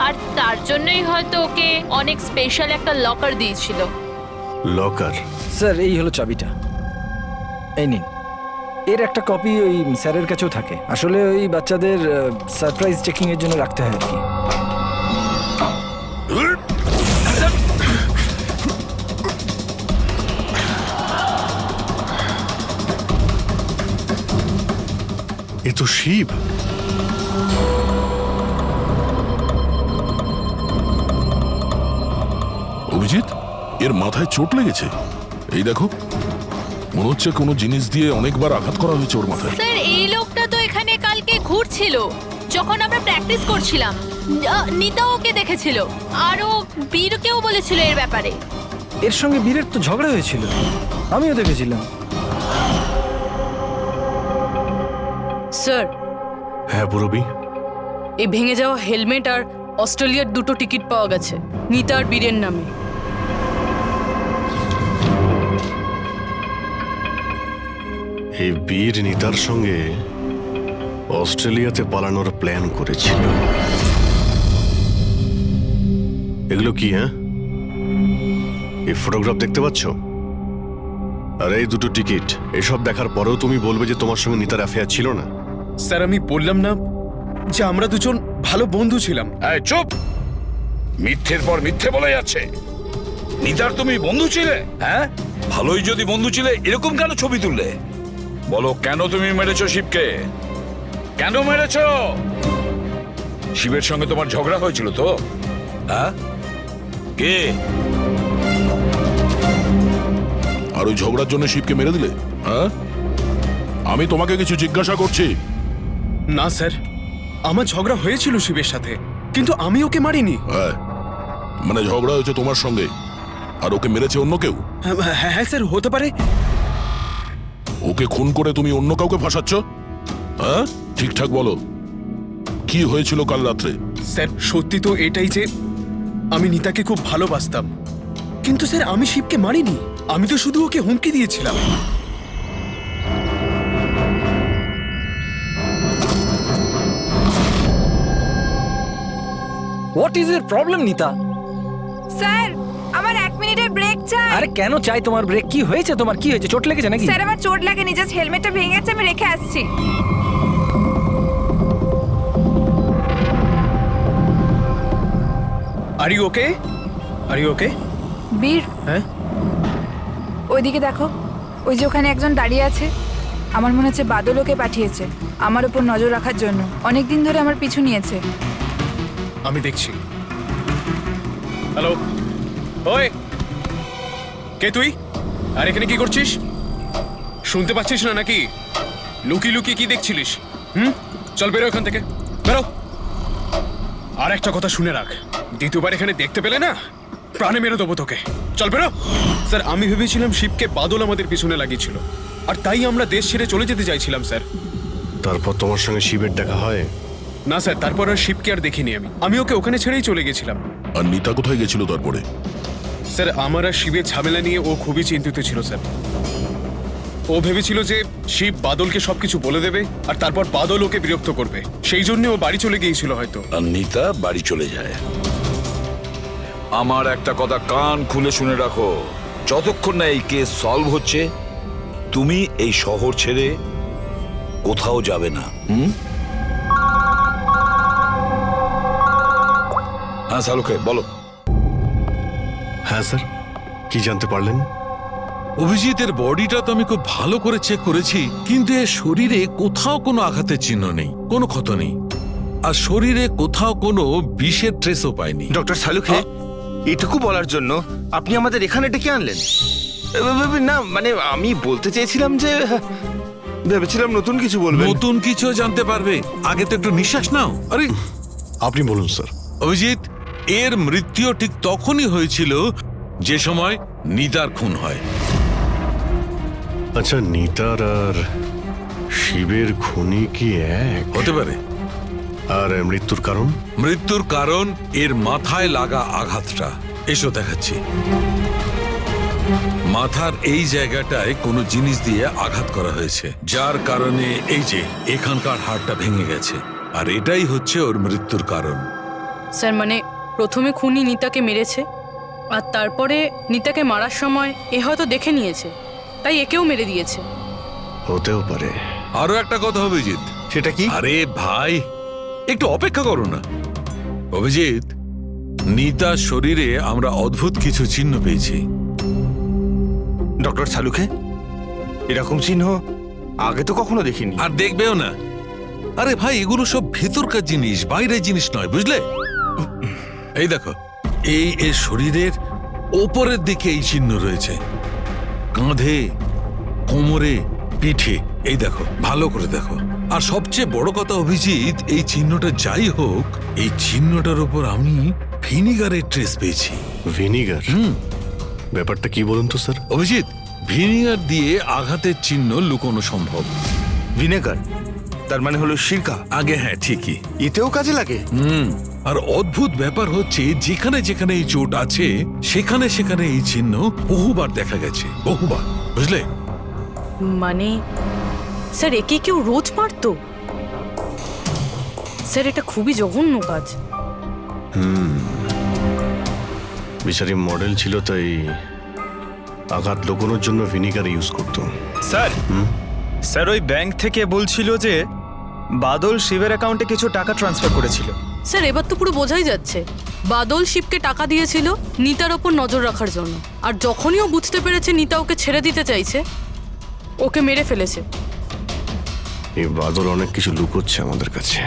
আর তার জন্যই হয়তো ওকে অনেক স্পেশাল একটা লকার দিয়েছিল। লকার? স্যার, এই হলো চাবিটা, এই নিন। এর একটা কপি ওই স্যারের কাছেও থাকে। আসলে ওই বাচ্চাদের সারপ্রাইজ চেকিং এর জন্য রাখতে হয় আর কি। এ তো শিব। অভিজিৎ, এর মাথায় চোট লেগেছে। এই দেখো, মনে হচ্ছে কোনো জিনিস দিয়ে অনেকবার আঘাত করা হয়েছে ওর মাথায়। স্যার, এই লোকটা তো এখানে কালকে ঘুরছিল যখন আমরা প্র্যাকটিস করছিলাম। নিতা ওকে দেখেছিল, আরও বীরকেও বলেছিল এর ব্যাপারে। এর সঙ্গে বীরের তো ঝগড়া হয়েছিল, আমিও দেখেছিলাম। স্যার। হ্যাঁ পুরবি? এই ভেঙে যাওয়া হেলমেট আর অস্ট্রেলিয়ার 2টো টিকিট পাওয়া গেছে নিতা আর বীরের নামে। এই বীর নিতার সঙ্গে অস্ট্রেলিয়াতে পালানোর প্ল্যান করেছিল। এগুলো কি? হ্যাঁ, এই ফটোগ্রাফ দেখতে পাচ্ছ? আর এই 2টো টিকিট, এসব দেখার পরেও তুমি বলবে যে তোমার সঙ্গে নিতার অ্যাফেয়ার ছিল না? স্যার, আমি বললাম না যে আমরা দুজন ভালো বন্ধু ছিলাম? চুপ! মিথ্যের পর মিথ্যে বলে যাচ্ছে। নিতার তুমি বন্ধু ছিলে? হ্যাঁ, ভালোই যদি বন্ধু ছিলে এরকম কেন ছবি তুললে? বলো, কেন তুমি মেরেছো শিবকে? কেন মেরেছো? শিবের সঙ্গে তোমার ঝগড়া হয়েছিল তো? হ্যাঁ, কে? আর ওই ঝগড়ার জন্য শিবকে মেরে দিলে? হ্যাঁ, আমি তোমাকে কিছু জিজ্ঞাসা করছি। না স্যার, আমার ঝগড়া হয়েছিল শিবের সাথে, কিন্তু আমি ওকে মারিনি। হ্যাঁ, মানে ঝগড়া হয়েছে তোমার সঙ্গে আর ওকে মেরেছে অন্য কেউ? হ্যাঁ হ্যাঁ স্যার, হতে পারে। ওকে খুন করে তুমি অন্য কাউকে ফাঁসাচ্ছ? হ্যাঁ, ঠিকঠাক বলো, কি হয়েছিল কাল রাত্রে? স্যার সত্যি তো এটাই যে আমি নিতাকে খুব ভালোবাসতাম, কিন্তু স্যার আমি শিবকে মারিনি। আমি তো শুধু ওকে হুমকি দিয়েছিলাম। হোয়াট ইজ এর প্রবলেম নিতা? স্যার আমার 1 মিনিটের ব্রেক চাই। আরে কেন চাই তোমার ব্রেক? কি হয়েছে তোমার? কি হয়েছে? চোট লেগেছে নাকি? স্যার আমার চোট লাগেনি, জাস্ট হেলমেটটা ভেঙে গেছে, আমি রেখে আসছি। Are you okay? Are you okay? বীর, হ্যাঁ, ওইদিকে দেখো, ওই যে ওখানে একজন দাঁড়িয়ে আছে। আমার মনে হচ্ছে বাদল ওকে পাঠিয়েছে আমার উপর নজর রাখার জন্য। অনেক দিন ধরে আমার পিছু নিয়েছে। আমি দেখছি। হ্যালো, ওই কে তুই? আর এখানে কি করছিস? শুনতে পাচ্ছিস না নাকি? লুকিয়ে লুকিয়ে কি দেখছিলিস? চল বেরো এখান থেকে, বেরো। আর একটা কথা শুনে রাখ, দ্বিতীয়বার এখানে দেখতে পেলে না, প্রাণে মেরে দেবো তোকে। চল বেরো। স্যার আমি ভেবেছিলাম শিবকে বাদল আমাদের পিছনে লাগিয়েছিল, আর তাই আমরা দেশ ছেড়ে চলে যেতে চাইছিলাম স্যার। তারপর তোমার সঙ্গে শিবের দেখা হয়? না স্যার, তারপর আর শিবকে আর দেখিনি আমি ওকে ওখানে ছেড়েই চলে গেছিলাম। আর নিতা কোথায় গেছিল তারপরে? স্যার আমার আর শিবের ঝামেলা নিয়ে ও খুবই চিন্তিত ছিল স্যার। ও ভেবেছিল যে শিব বাদলকে সবকিছু বলে দেবে, আর তারপর বাদল ওকে বিরক্ত করবে, সেই জন্য ও বাড়ি চলে গিয়েছিল হয়তো। আর নিতা বাড়ি চলে যায়। আমার একটা কথা কান খুলে শুনে রাখো, যতক্ষণ না এই কেস সলভ হচ্ছে তুমি এই শহর ছেড়ে কোথাও যাবে না। হ্যাঁ শালুকে বলো। হ্যাঁ স্যার, কি জানতে পারলেন? অভিজিতের বডিটা তো আমি খুব ভালো করে চেক করেছি, কিন্তু এর শরীরে কোথাও কোনো আঘাতের চিহ্ন নেই, কোনো ক্ষত নেই, আর শরীরে কোথাও কোনো বিষের ট্রেসও পাইনি। ডক্টর শালুকে, এটুকু বলার জন্য আপনি আমাদের এখানে ডেকে আনলেন? না মানে আমি বলতে চেয়েছিলাম যে ভেবেছিলাম নতুন কিছু বলবেন। নতুন কিছু জানতে পারবে, আগে তো একটু নিঃশ্বাস নাও। আরে আপনি বলুন স্যার। অভিজিৎ, এর মৃত্যু ঠিক তখনই হয়েছিল যে সময় নিতার খুন হয়। আচ্ছা, নিতার আর শিবের খুনি কি এক হতে পারে? আর মৃত্যুর কারণ? মৃত্যুর কারণ এর মাথায় লাগা আঘাতটা। এসো দেখাচ্ছি। মাথার এই জায়গাটায় কোনো জিনিস দিয়ে আঘাত করা হয়েছে, যার কারণে এই যে এখানকার হাড়টা ভেঙে গেছে, আর এটাই হচ্ছে ওর মৃত্যুর কারণ। স্যার মানে প্রথমে খুনি নিতাকে মেরেছে, আর তারপরে নিতাকে মারার সময় এ হয়তো দেখে নিয়েছে, তাই একেও মেরে দিয়েছে। হতেও পারে। আরো একটা কথা অভিজিৎ। সেটা কি? আরে ভাই একটু অপেক্ষা করো না। অভিজিৎ, নিতার শরীরে আমরা অদ্ভুত কিছু চিহ্ন পেয়েছি। ডক্টর শালুকে, এরকম চিহ্ন আগে তো কখনো দেখিনি। আর দেখবেও না। আরে ভাই এগুলো সব ভেতরকার জিনিস, বাইরের জিনিস নয়, বুঝলে? এই দেখো, এই এর শরীরের ওপরের দিকে এই চিহ্ন রয়েছে, কাঁধে, কোমরে, পিঠে। এই দেখো, ভালো করে দেখো। আর সবচেয়ে বড় কথা অভিজিৎ, এই চিহ্নটা যাই হোক, এই চিহ্নটার উপর আমি ভিনিগারের ট্রেস পেয়েছি। ভিনিগার? ব্যাপারটা কি বলুন তো স্যার। অভিজিৎ, ভিনিগার দিয়ে আঘাতের চিহ্ন লুকোনো সম্ভব। ভিনেগার তার মানে হলো সিরকা? আগে হ্যাঁ, ঠিকই। এতেও কাজে লাগে? আর অদ্ভুত ব্যাপার হচ্ছে, যেখানে যেখানে এই চোট আছে সেখানে সেখানে এই চিহ্ন বহুবার দেখা গেছে, বহুবার, বুঝলে? মানে স্যার একে কেউ রোজ মারতো? স্যার এটা খুবই জঘন্য কাজ। বিচারি মডেল ছিল, তাই আঘাত লুকোনোর জন্য ভিনিগার ইউজ করতো। স্যার, স্যার ওই ব্যাংক থেকে বলছিল যে বাদল শিবের অ্যাকাউন্টে কিছু টাকা ট্রান্সফার করেছিল। স্যার এবার তো পুরো বোঝাই যাচ্ছে বাদল শিবকে টাকা দিয়েছিল নিতার ওপর নজর রাখার জন্য, আর যখনই ও বুঝতে পেরেছে নিতা ওকে ছেড়ে দিতে চাইছে, ওকে মেরে ফেলেছে। এই বাদল অনেক কিছু লুকোচ্ছে আমাদের কাছে।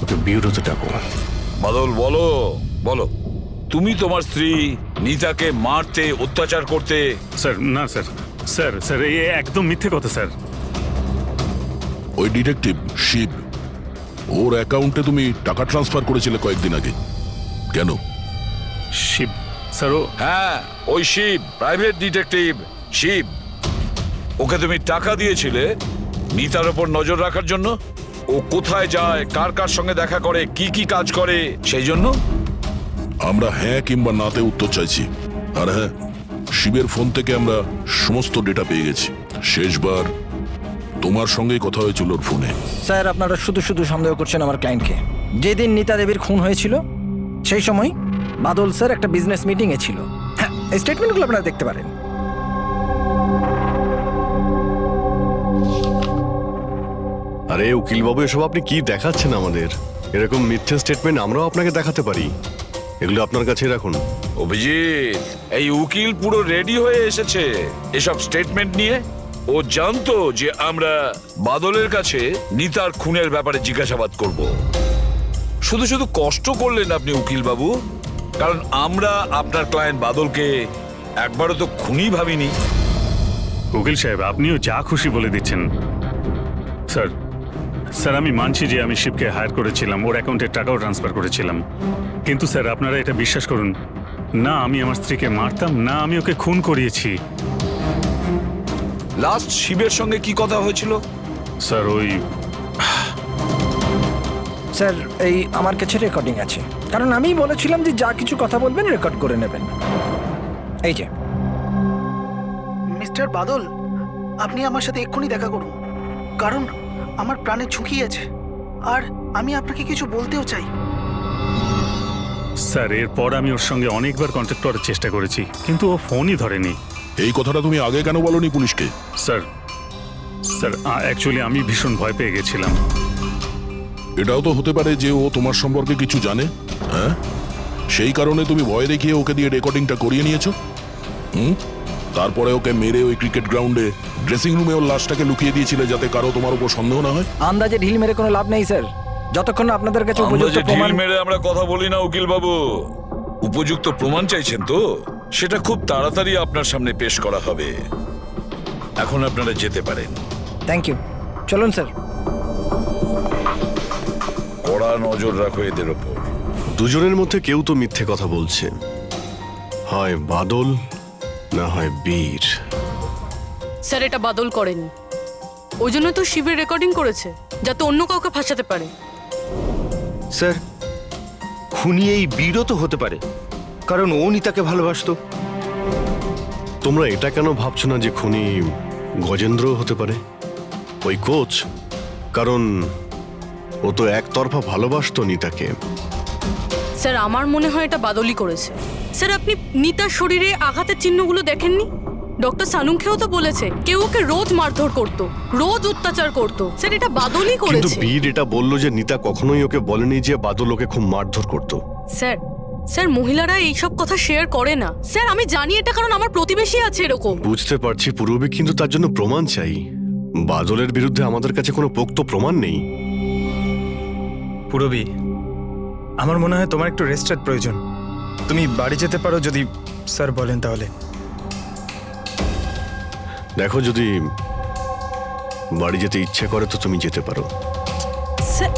ওকে বিউরোতে ডাকো। বাদল বলো বলো, তুমি তোমার স্ত্রী নিতাকে মারতে, অত্যাচার করতে। স্যার না স্যার, স্যার স্যার এই একদম মিথ্যে কথা স্যার। ওই ডিটেকটিভ শিব, ওর অ্যাকাউন্টে তুমি টাকা ট্রান্সফার করেছিলে কয়েকদিন আগে, কেন? শিব স্যার? ও হ্যাঁ, ওই শিব, প্রাইভেট ডিটেকটিভ শিব। ওকে তুমি টাকা দিয়েছিলে নিতার ওপর নজর রাখার জন্য। ও কোথায় যায়, কার কার সঙ্গে দেখা করে, কি কি কাজ করে, সেই জন্য। আমরা হ্যাঁ কিংবা নাতে উত্তর চাইছি। আর হ্যাঁ, শিবের ফোন থেকে আমরা সমস্ত ডেটা পেয়ে গেছি। শেষবার তোমার সঙ্গেই কথা হয়েছিল ওর ফোনে। স্যার আপনারা শুধু শুধু সন্দেহ করছেন আমার ক্লায়েন্টকে। যেদিন নিতা দেবীর খুন হয়েছিল সেই সময় বাদল স্যার একটা বিজনেস মিটিংয়ে ছিল। হ্যাঁ, এই স্টেটমেন্টগুলো আপনারা দেখতে পারেন। আরে উকিলবাবু, এসব আপনি কি দেখাচ্ছেন আমাদের? এরকম মিথ্যে স্টেটমেন্ট আমরাও আপনাকে দেখাতে পারি। এগুলো আপনার কাছে রাখুন। অভিজিৎ, এই উকিল পুরো রেডি হয়ে এসেছে এসব স্টেটমেন্ট নিয়ে। ও জানতো যে আমরা বাদলের কাছে নিতার খুনের ব্যাপারে জিজ্ঞাসাবাদ করব। শুধু শুধু কষ্ট করলেন আপনি উকিল বাবু, কারণ আমরা আপনার ক্লায়েন্ট বাদলকে একবারও তো খুনি ভাবিনি। উকিল সাহেব, আপনিও যা খুশি বলে দিচ্ছেন। স্যার স্যার আমি মানছি যে আমি শিবকে হায়ার করেছিলাম, ওর অ্যাকাউন্টে টাকাও ট্রান্সফার করেছিলাম, কিন্তু স্যার আপনারা এটা বিশ্বাস করুন না, আমি আমার স্ত্রীকে মারতাম না, আমি ওকে খুন করিয়েছি। লাস্ট শিবের সঙ্গে কি কথা হয়েছিল? স্যার ওই স্যার এই আমার কাছে রেকর্ডিং আছে, কারণ আমি বলেছিলাম যে যা কিছু কথা বলবেন রেকর্ড করে নেবেন। এই যে মিস্টার বাদল, আপনি আমার সাথে এক্ষুনি দেখা করুন, কারণ আমার প্রাণে ঝুঁকি আছে আর আমি আপনাকে কিছু বলতেও চাই। স্যার এরপর আমি ওর সঙ্গে অনেকবার কন্ট্যাক্ট করার চেষ্টা করেছি, কিন্তু ও ফোনই ধরেনি। এই কথাটা তুমি আগে কেন বলনি পুলিশকে? স্যার স্যার অ্যাকচুয়ালি আমি ভীষণ ভয় পেয়ে গেছিলাম। এটাও তো হতে পারে যে ও তোমার সম্পর্কে কিছু জানে। হ্যাঁ, সেই কারণে তুমি ভয় দেখিয়ে ওকে দিয়ে রেকর্ডিংটা করিয়ে নিয়েছো। তারপরে ওকে মেরে ওই ক্রিকেট গ্রাউন্ডে ড্রেসিং রুমে ওর লাশটাকে লুকিয়ে দিয়েছিলে যাতে কারো তোমার উপর সন্দেহ না হয়। আন্দাজে ঢিল মেরে কোনো লাভ নেই স্যার, যতক্ষণ না আপনাদের কাছে উপযুক্ত প্রমাণ। ঢিল মেরে আমরা কথা বলি না উকিল বাবু। উপযুক্ত প্রমাণ চাইছেন তো, সেটা খুব তাড়াতাড়ি আপনার সামনে পেশ করা হবে। এখন আপনারা যেতে পারেন। থ্যাংক ইউ, চলুন স্যার। কড়া নজর রাখো এদের ওপর। দুজনের মধ্যে কেউ তো মিথ্যে কথা বলছে, হয় বাদল না হয় বীর। স্যার এটা বাদল করেনি, ওই জন্য তো শিবের রেকর্ডিং করেছে যাতে অন্য কাউকে ফাঁসাতে পারে। স্যার খুনি এই বীরও তো হতে পারে, কারণ ও নিতাকে ভালোবাসতো। তোমরা এটা কেন ভাবছো না যে খুনি গজেন্দ্র হতে পারে, ওই কোচ? কারণ ও তো একতরফা ভালোবাসতো নিতাকে। স্যার আমার মনে হয় এটা বাদলই করেছে। স্যার আপনি নিতার শরীরে আঘাতের চিহ্নগুলো দেখেননি? ডক্টর সানুংখেও তো বলেছে কেউ ওকে রোজ মারধর করত, রোজ অত্যাচার করত। স্যার এটা বাদলই কিন্তু করেছে। বীর এটা বললো যে নিতা কখনোই ওকে বলেনি যে বাদল ওকে খুব মারধর করতো। স্যার স্যার মহিলারা এইসব কথা শেয়ার করে না। স্যার আমি জানি এটা, কারণ আমার প্রতিবেশী আছে এরকম। বুঝতে পারছি পূর্ববী, কিন্তু তার জন্য প্রমাণ চাই। বাদলের বিরুদ্ধে আমাদের কাছে কোনো পোক্ত প্রমাণ নেই। পূরবী, আমার মনে হয় তোমার একটু রেস্টের প্রয়োজন। তুমি বাড়ি যেতে পারো যদি স্যার বলেন তাহলে। দেখো, যদি বাড়ি যেতে ইচ্ছে করে তো তুমি যেতে পারো। স্যার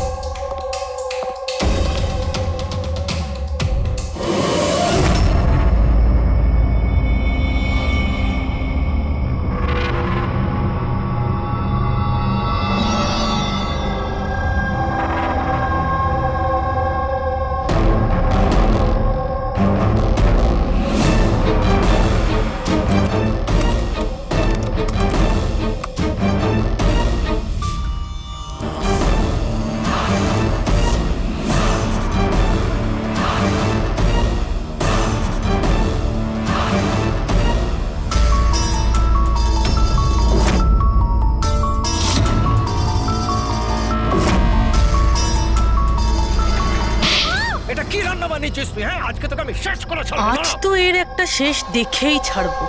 কি রান্না বানিয়েছিস তুই? হ্যাঁ, আজকে তোকে আমি শেষ করে ছাড়বো। আজ তো এর একটা শেষ দেখেই ছাড়বো।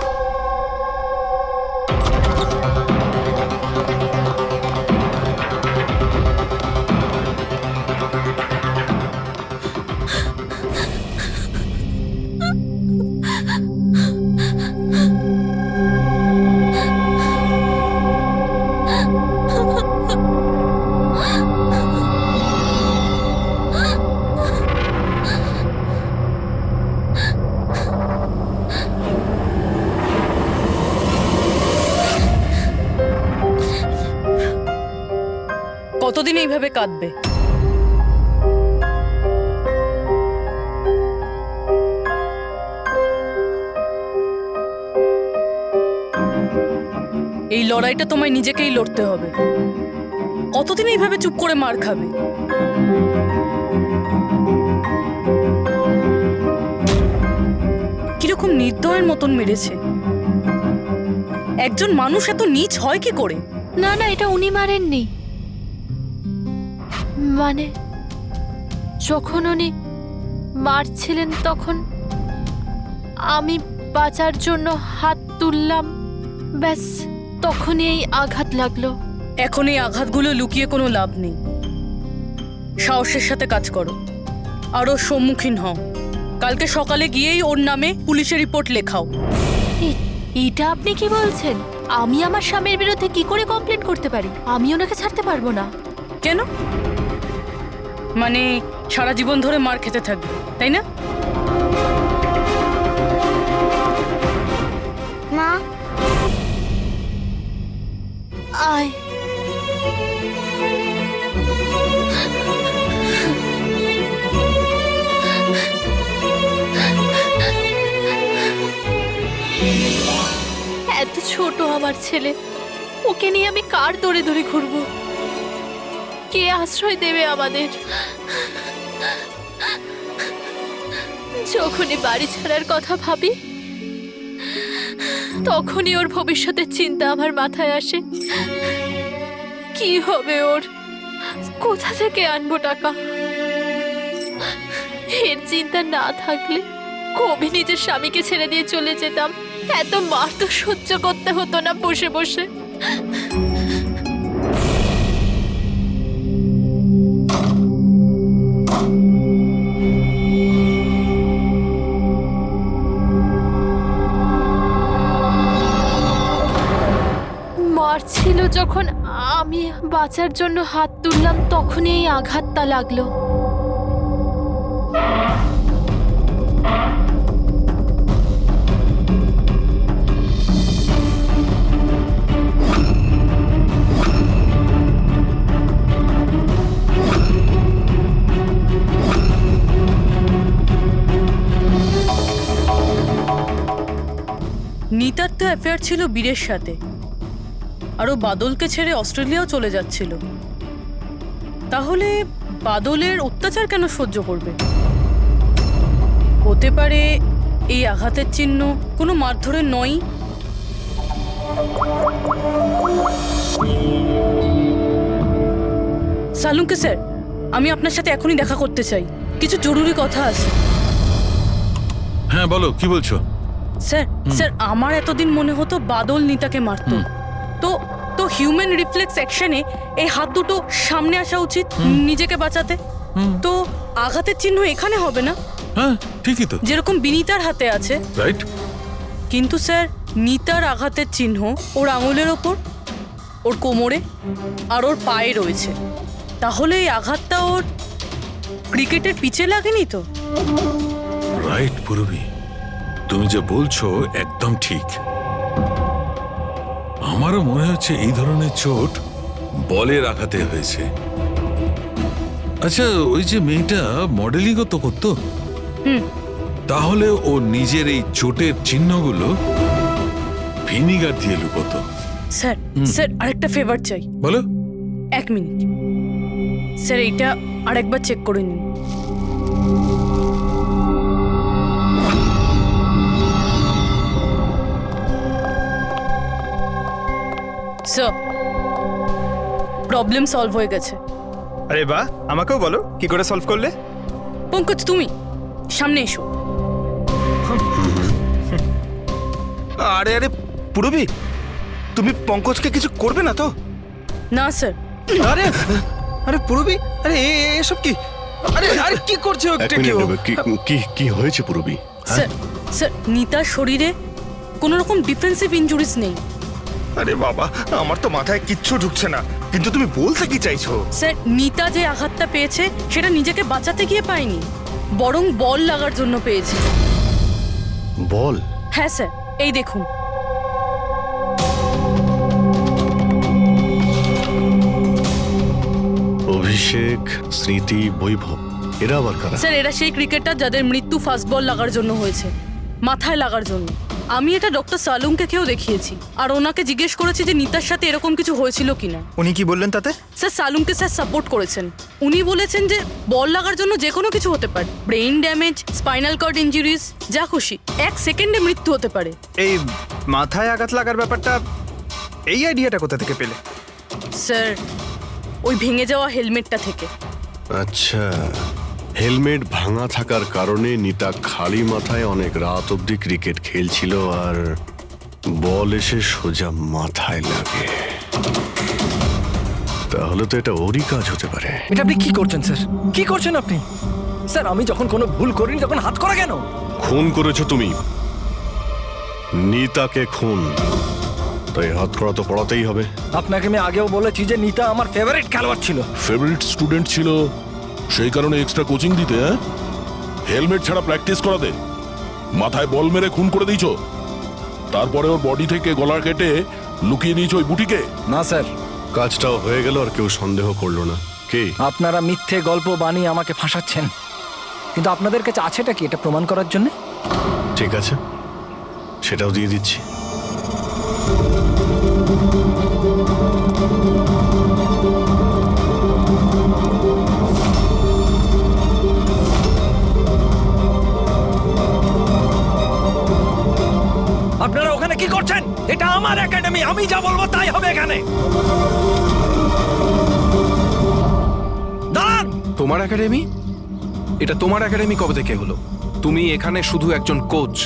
কতদিন এইভাবে কাঁদবে? এই লড়াইটা তোমায় নিজেকেই লড়তে হবে। কতদিন এইভাবে চুপ করে মার খাবে? কিরকম নির্দয়ের মতন মেরেছে। একজন মানুষ এত নীচ হয় কি করে? না না, এটা উনি মারেননি। মানে যখন উনি মারছিলেন তখন আমি বাঁচার জন্য হাত তুললাম, ব্যাস তখনই এই আঘাত লাগলো। এখন এই আঘাতগুলো লুকিয়ে কোনো লাভ নেই। সাহসের সাথে কাজ করো, আরও সম্মুখীন হও। কালকে সকালে গিয়েই ওর নামে পুলিশের রিপোর্ট লেখাও। এটা আপনি কি বলছেন? আমি আমার স্বামীর বিরুদ্ধে কি করে কমপ্লেন করতে পারি? আমি ওনাকে ছাড়তে পারবো না। কেন? মানে সারা জীবন ধরে মার খেতে থাকবে, তাই না? মা আয়। এত ছোট আমার ছেলে, ওকে নিয়ে আমি কার দৌড়ে দৌড়ে ঘুরবো? কে আশ্রয় দেবে আমাদের? যখনই বাড়ি ছাড়ার কথা ভাবি তখনই ওর ভবিষ্যতের চিন্তা আমার মাথায় আসে। কি হবে ওর? কোথা থেকে আনবো টাকা? এর চিন্তা না থাকলে কবি নিজের স্বামীকে ছেড়ে দিয়ে চলে যেতাম। এত মার তো সহ্য করতে হতো না বসে বসে। মারছিল যখন আমি বাঁচার জন্য হাত তুললাম তখনই এই আঘাতটা লাগলো। নিতার তো অ্যাফেয়ার ছিল বীরের সাথে, আরও বাদলকে ছেড়ে অস্ট্রেলিয়াও চলে যাচ্ছিল। তাহলে বাদলের অত্যাচার কেন সহ্য করবে? হতে পারে এই আঘাতের চিহ্ন কোনো মারধরের নয়। সালুঙ্কে স্যার, আমি আপনার সাথে এখনই দেখা করতে চাই, কিছু জরুরি কথা আছে। হ্যাঁ বলো, কি বলছো? স্যার স্যার আমার এতদিন মনে হতো বাদল নিতাকে মারতো। তো তো হিউম্যান রিফ্লেক্স অ্যাকশনে এই হাত দুটো সামনে আসা উচিত নিজেকে বাঁচাতে। তো আঘাতের চিহ্ন এখানে হবে না? হ্যাঁ ঠিকই তো, যেরকম বিনীতার হাতে আছে, রাইট? কিন্তু স্যার নিতার আঘাতের চিহ্ন ওর আঙুলের ওপর, ওর কোমরে আর ওর পায়ে রয়েছে। তাহলে এই আঘাতটা ওর ক্রিকেটের পিচে লাগেনি তো? রাইট পুরবী, তুমি যে বলছো একদম ঠিক। আমারও মনে হচ্ছে এই ধরনের চোট বলের আঘাতে হয়েছে। আচ্ছা, ওই যে মেয়েটা মডেলিংও তো করতো, তাহলে ও নিজের এই চোটের চিহ্নগুলো ভিনিগার দিয়ে লুকোতো। স্যার স্যার আরেকটা ফেভার চাই। বলো। 1 মিনিট স্যার, এইটা আরেকবার চেক করে নিন। স্যার, প্রবলেম সলভ হয়ে গেছে। আরে বাহ, আমাকেও বলো কি করে সলভ করলে। পঙ্কজ, তুমি সামনে এসো। আরে আরে পুরবী, তুমি পঙ্কজকে কিছু করবে না তো? না স্যার। আরে আরে পুরবী, আরে এসব কি? আরে আরে কি করছে? কি হয়েছে পুরবী? স্যার স্যার নিতার শরীরে কোনো রকম ডিফেন্সিভ ইনজুরিস নেই। আরে বাবা, আমার তো মাথায় কিচ্ছু ঢুকছে না, কিন্তু তুমি বলতে কি চাইছো? স্যার নিতা যে আঘাতটা পেয়েছে সেটা নিজেকে বাঁচাতে গিয়ে পায়নি, বরং বল লাগার জন্য পেয়েছে। বল? হ্যাঁ স্যার, এই দেখুন। অভিষেক, স্মৃতি, বৈভব, এরা আবার কারা? স্যার এরা সেই ক্রিকেটার যাদের মৃত্যু ফাস্ট বল লাগার জন্য হয়েছে, মাথায় লাগার জন্য। আমি এটা ডক্টর সালুমকে কেউ দেখিয়েছি, আর ওনাকে জিজ্ঞেস করেছি যে নিতার সাথে এরকম কিছু হয়েছিল কিনা। উনি কি বললেন তাতে? স্যার সালুমকে স্যার সাপোর্ট করেছেন। উনি বলেছেন যে বল লাগার জন্য যে কোনো কিছু হতে পারে, brain damage, spinal cord injuries, যা খুশি, 1 সেকেন্ডে মৃত্যু হতে পারে। এই মাথায় আঘাত লাগার ব্যাপারটা, এই আইডিয়াটা কোথা থেকে পেলে? স্যার ওই ভেঙে যাওয়া হেলমেটটা থেকে। আচ্ছা, হেলমেট ভাঙা থাকার কারণে নিতা খালি মাথায় অনেক রাত অবধি ক্রিকেট খেলছিল আর বল এসে সোজা মাথায় লাগে। তাহলে তো এটা ওরই কাজ হতে পারে। এটা আপনি কি করছেন স্যার? কি করছেন আপনি? স্যার আমি যখন কোনো ভুল করিনি তখন হাত করা কেন? খুন করেছো তুমি, নিতাকে খুন, তাই হাত করা তো পড়াতেই হবে। আপনাকে আমি আগেও বলেছি যে নিতা আমার ফেভারিট খেলোয়াড় ছিল। ফেভারিট স্টুডেন্ট ছিল, সেই কারণে এক্সট্রা কোচিং দিতে, হ্যাঁ? হেলমেট ছাড়া প্র্যাকটিস করাতে, মাথায় বল মেরে খুন করে দিয়েছো, তারপরে ওর বডি থেকে গলা কেটে লুকিয়ে নিয়েছো ওই বুটিকে। না স্যার, কাজটাও হয়ে গেল আর কেউ সন্দেহ করলো না। কে? আপনারা মিথ্যে গল্প বানিয়ে আমাকে ফাঁসাচ্ছেন, কিন্তু আপনাদের কাছে আছেটা কি এটা প্রমাণ করার জন্য? ঠিক আছে, সেটাও দিয়ে দিচ্ছি। আপনারা ওখানে কি করছেন? এটা আমার একাডেমি, আমি যা বলবো তাই হবে এখানে। দাঁড়ান! তোমার একাডেমি? এটা তোমার একাডেমি কবে থেকে হলো? তুমি এখানে শুধু একজন কোচ।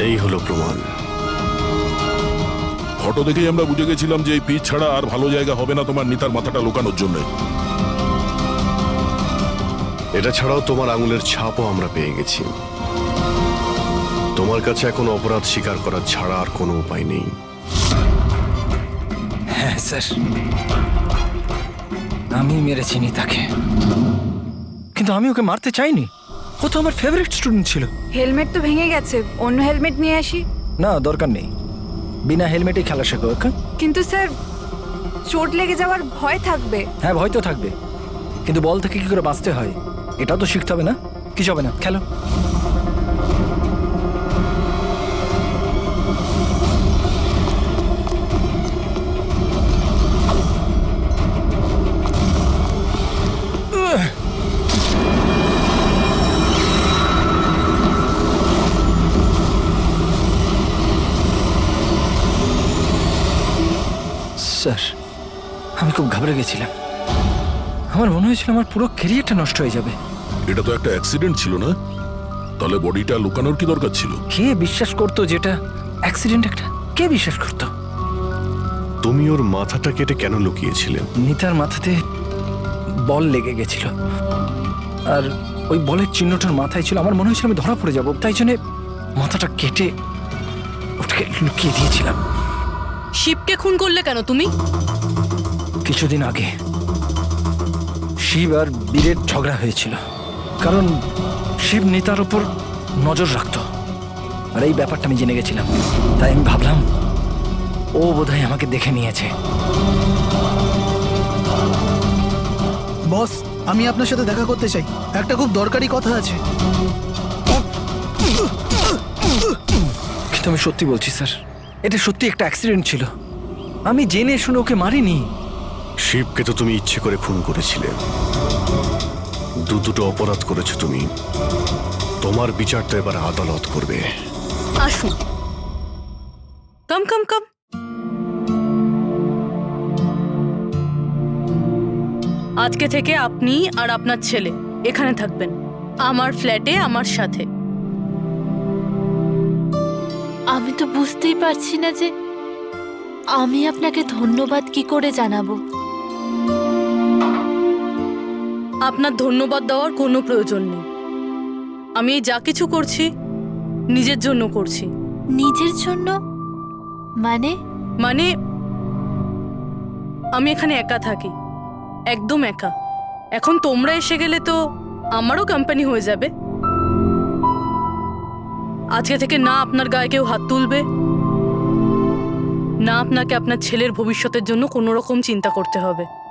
এই হলো প্রমাণ। ফটো দেখেই আমরা বুঝে গেছিলাম যে এই পিচ ছাড়া আর ভালো জায়গা হবে না তোমার নিতার মাথাটা লুকানোর জন্য। এটা ছাড়াও তোমার আঙুলের ছাপও আমরা পেয়ে গেছি। তোমার কাছে এখন অপরাধ স্বীকার করা ছাড়া আর কোনো উপায় নেই। হ্যাঁ স্যার, আমি মেরেছি নিতাকে, কিন্তু আমি ওকে মারতে চাইনি। ও তো আমার ফেভারিট স্টুডেন্ট ছিল। হেলমেট তো ভেঙে গেছে, অন্য হেলমেট নিয়ে আসি। না, দরকার নেই, বিনা হেলমেটে খেলা শেখো। কিন্তু স্যার, চোট লেগে যাওয়ার ভয় থাকবে। হ্যাঁ, ভয় তো থাকবে, কিন্তু বল থেকে কি করে বাঁচতে হয় এটাও তো শিখতে হবে না? কিছু হবে না, খেলো। স্যার, আমি খুব ঘাবড়ে গেছিলাম। আমার মনে হয়েছিল আমার পুরো ক্যারিয়ারটা নষ্ট হয়ে যাবে। এটা তো একটা অ্যাক্সিডেন্ট ছিল না? তাহলে বডিটা লুকানোর কি দরকার ছিল? কে বিশ্বাস করতো যেটা অ্যাক্সিডেন্ট একটা? কে বিশ্বাস করতো? তুমি ওর মাথাটা কেটে কেন লুকিয়েছিলে? নিতার মাথাতে বল লেগে গেছিল, আর ওই বলের চিহ্নটার মাথায় ছিল। আমার মনে হয়েছিল আমি ধরা পড়ে যাব, তাই জন্য মাথাটা কেটে ওটাকে লুকিয়ে দিয়েছিলাম। শিবকে খুন করলে কেন তুমি? কিছুদিন আগে শিব আর বীরের ঝগড়া হয়েছিল, কারণ শিব নিতার উপর নজর রাখত, আর এই ব্যাপারটা আমি জেনে গেছিলাম। তাই আমি ভাবলাম ও বোধহয় আমাকে দেখে নিয়েছে। বস, আমি আপনার সাথে দেখা করতে চাই, একটা খুব দরকারি কথা আছে। কিন্তু আমি সত্যি বলছি স্যার, এটা সত্যি একটা অ্যাক্সিডেন্ট ছিল। আমি জেনে শুনে ওকে মারিনি। শিবকে তো তুমি ইচ্ছে করে খুন করেছিলে। দুটো অপরাধ করেছো তুমি। তোমার বিচার তো এবার আদালত করবে। আসুন, কাম কাম কাম। আজকে থেকে আপনি আর আপনার ছেলে এখানে থাকবেন, আমার ফ্ল্যাটে আমার সাথে। আমি তো বুঝতেই পারছি না যে আমি আপনাকে ধন্যবাদ কি করে জানাবো? আপনার ধন্যবাদ দেওয়ার কোনো প্রয়োজন নেই। আমি এই যা কিছু করছি নিজের জন্য করছি। নিজের জন্য? মানে? মানে আমি এখানে একা থাকি, একদম একা। এখন তোমরা এসে গেলে তো আমারও কোম্পানি হয়ে যাবে। আজকে থেকে না আপনার গায়ে কেউ হাত তুলবে, না আপনাকে আপনার ছেলের ভবিষ্যতের জন্য কোনো রকম চিন্তা করতে হবে।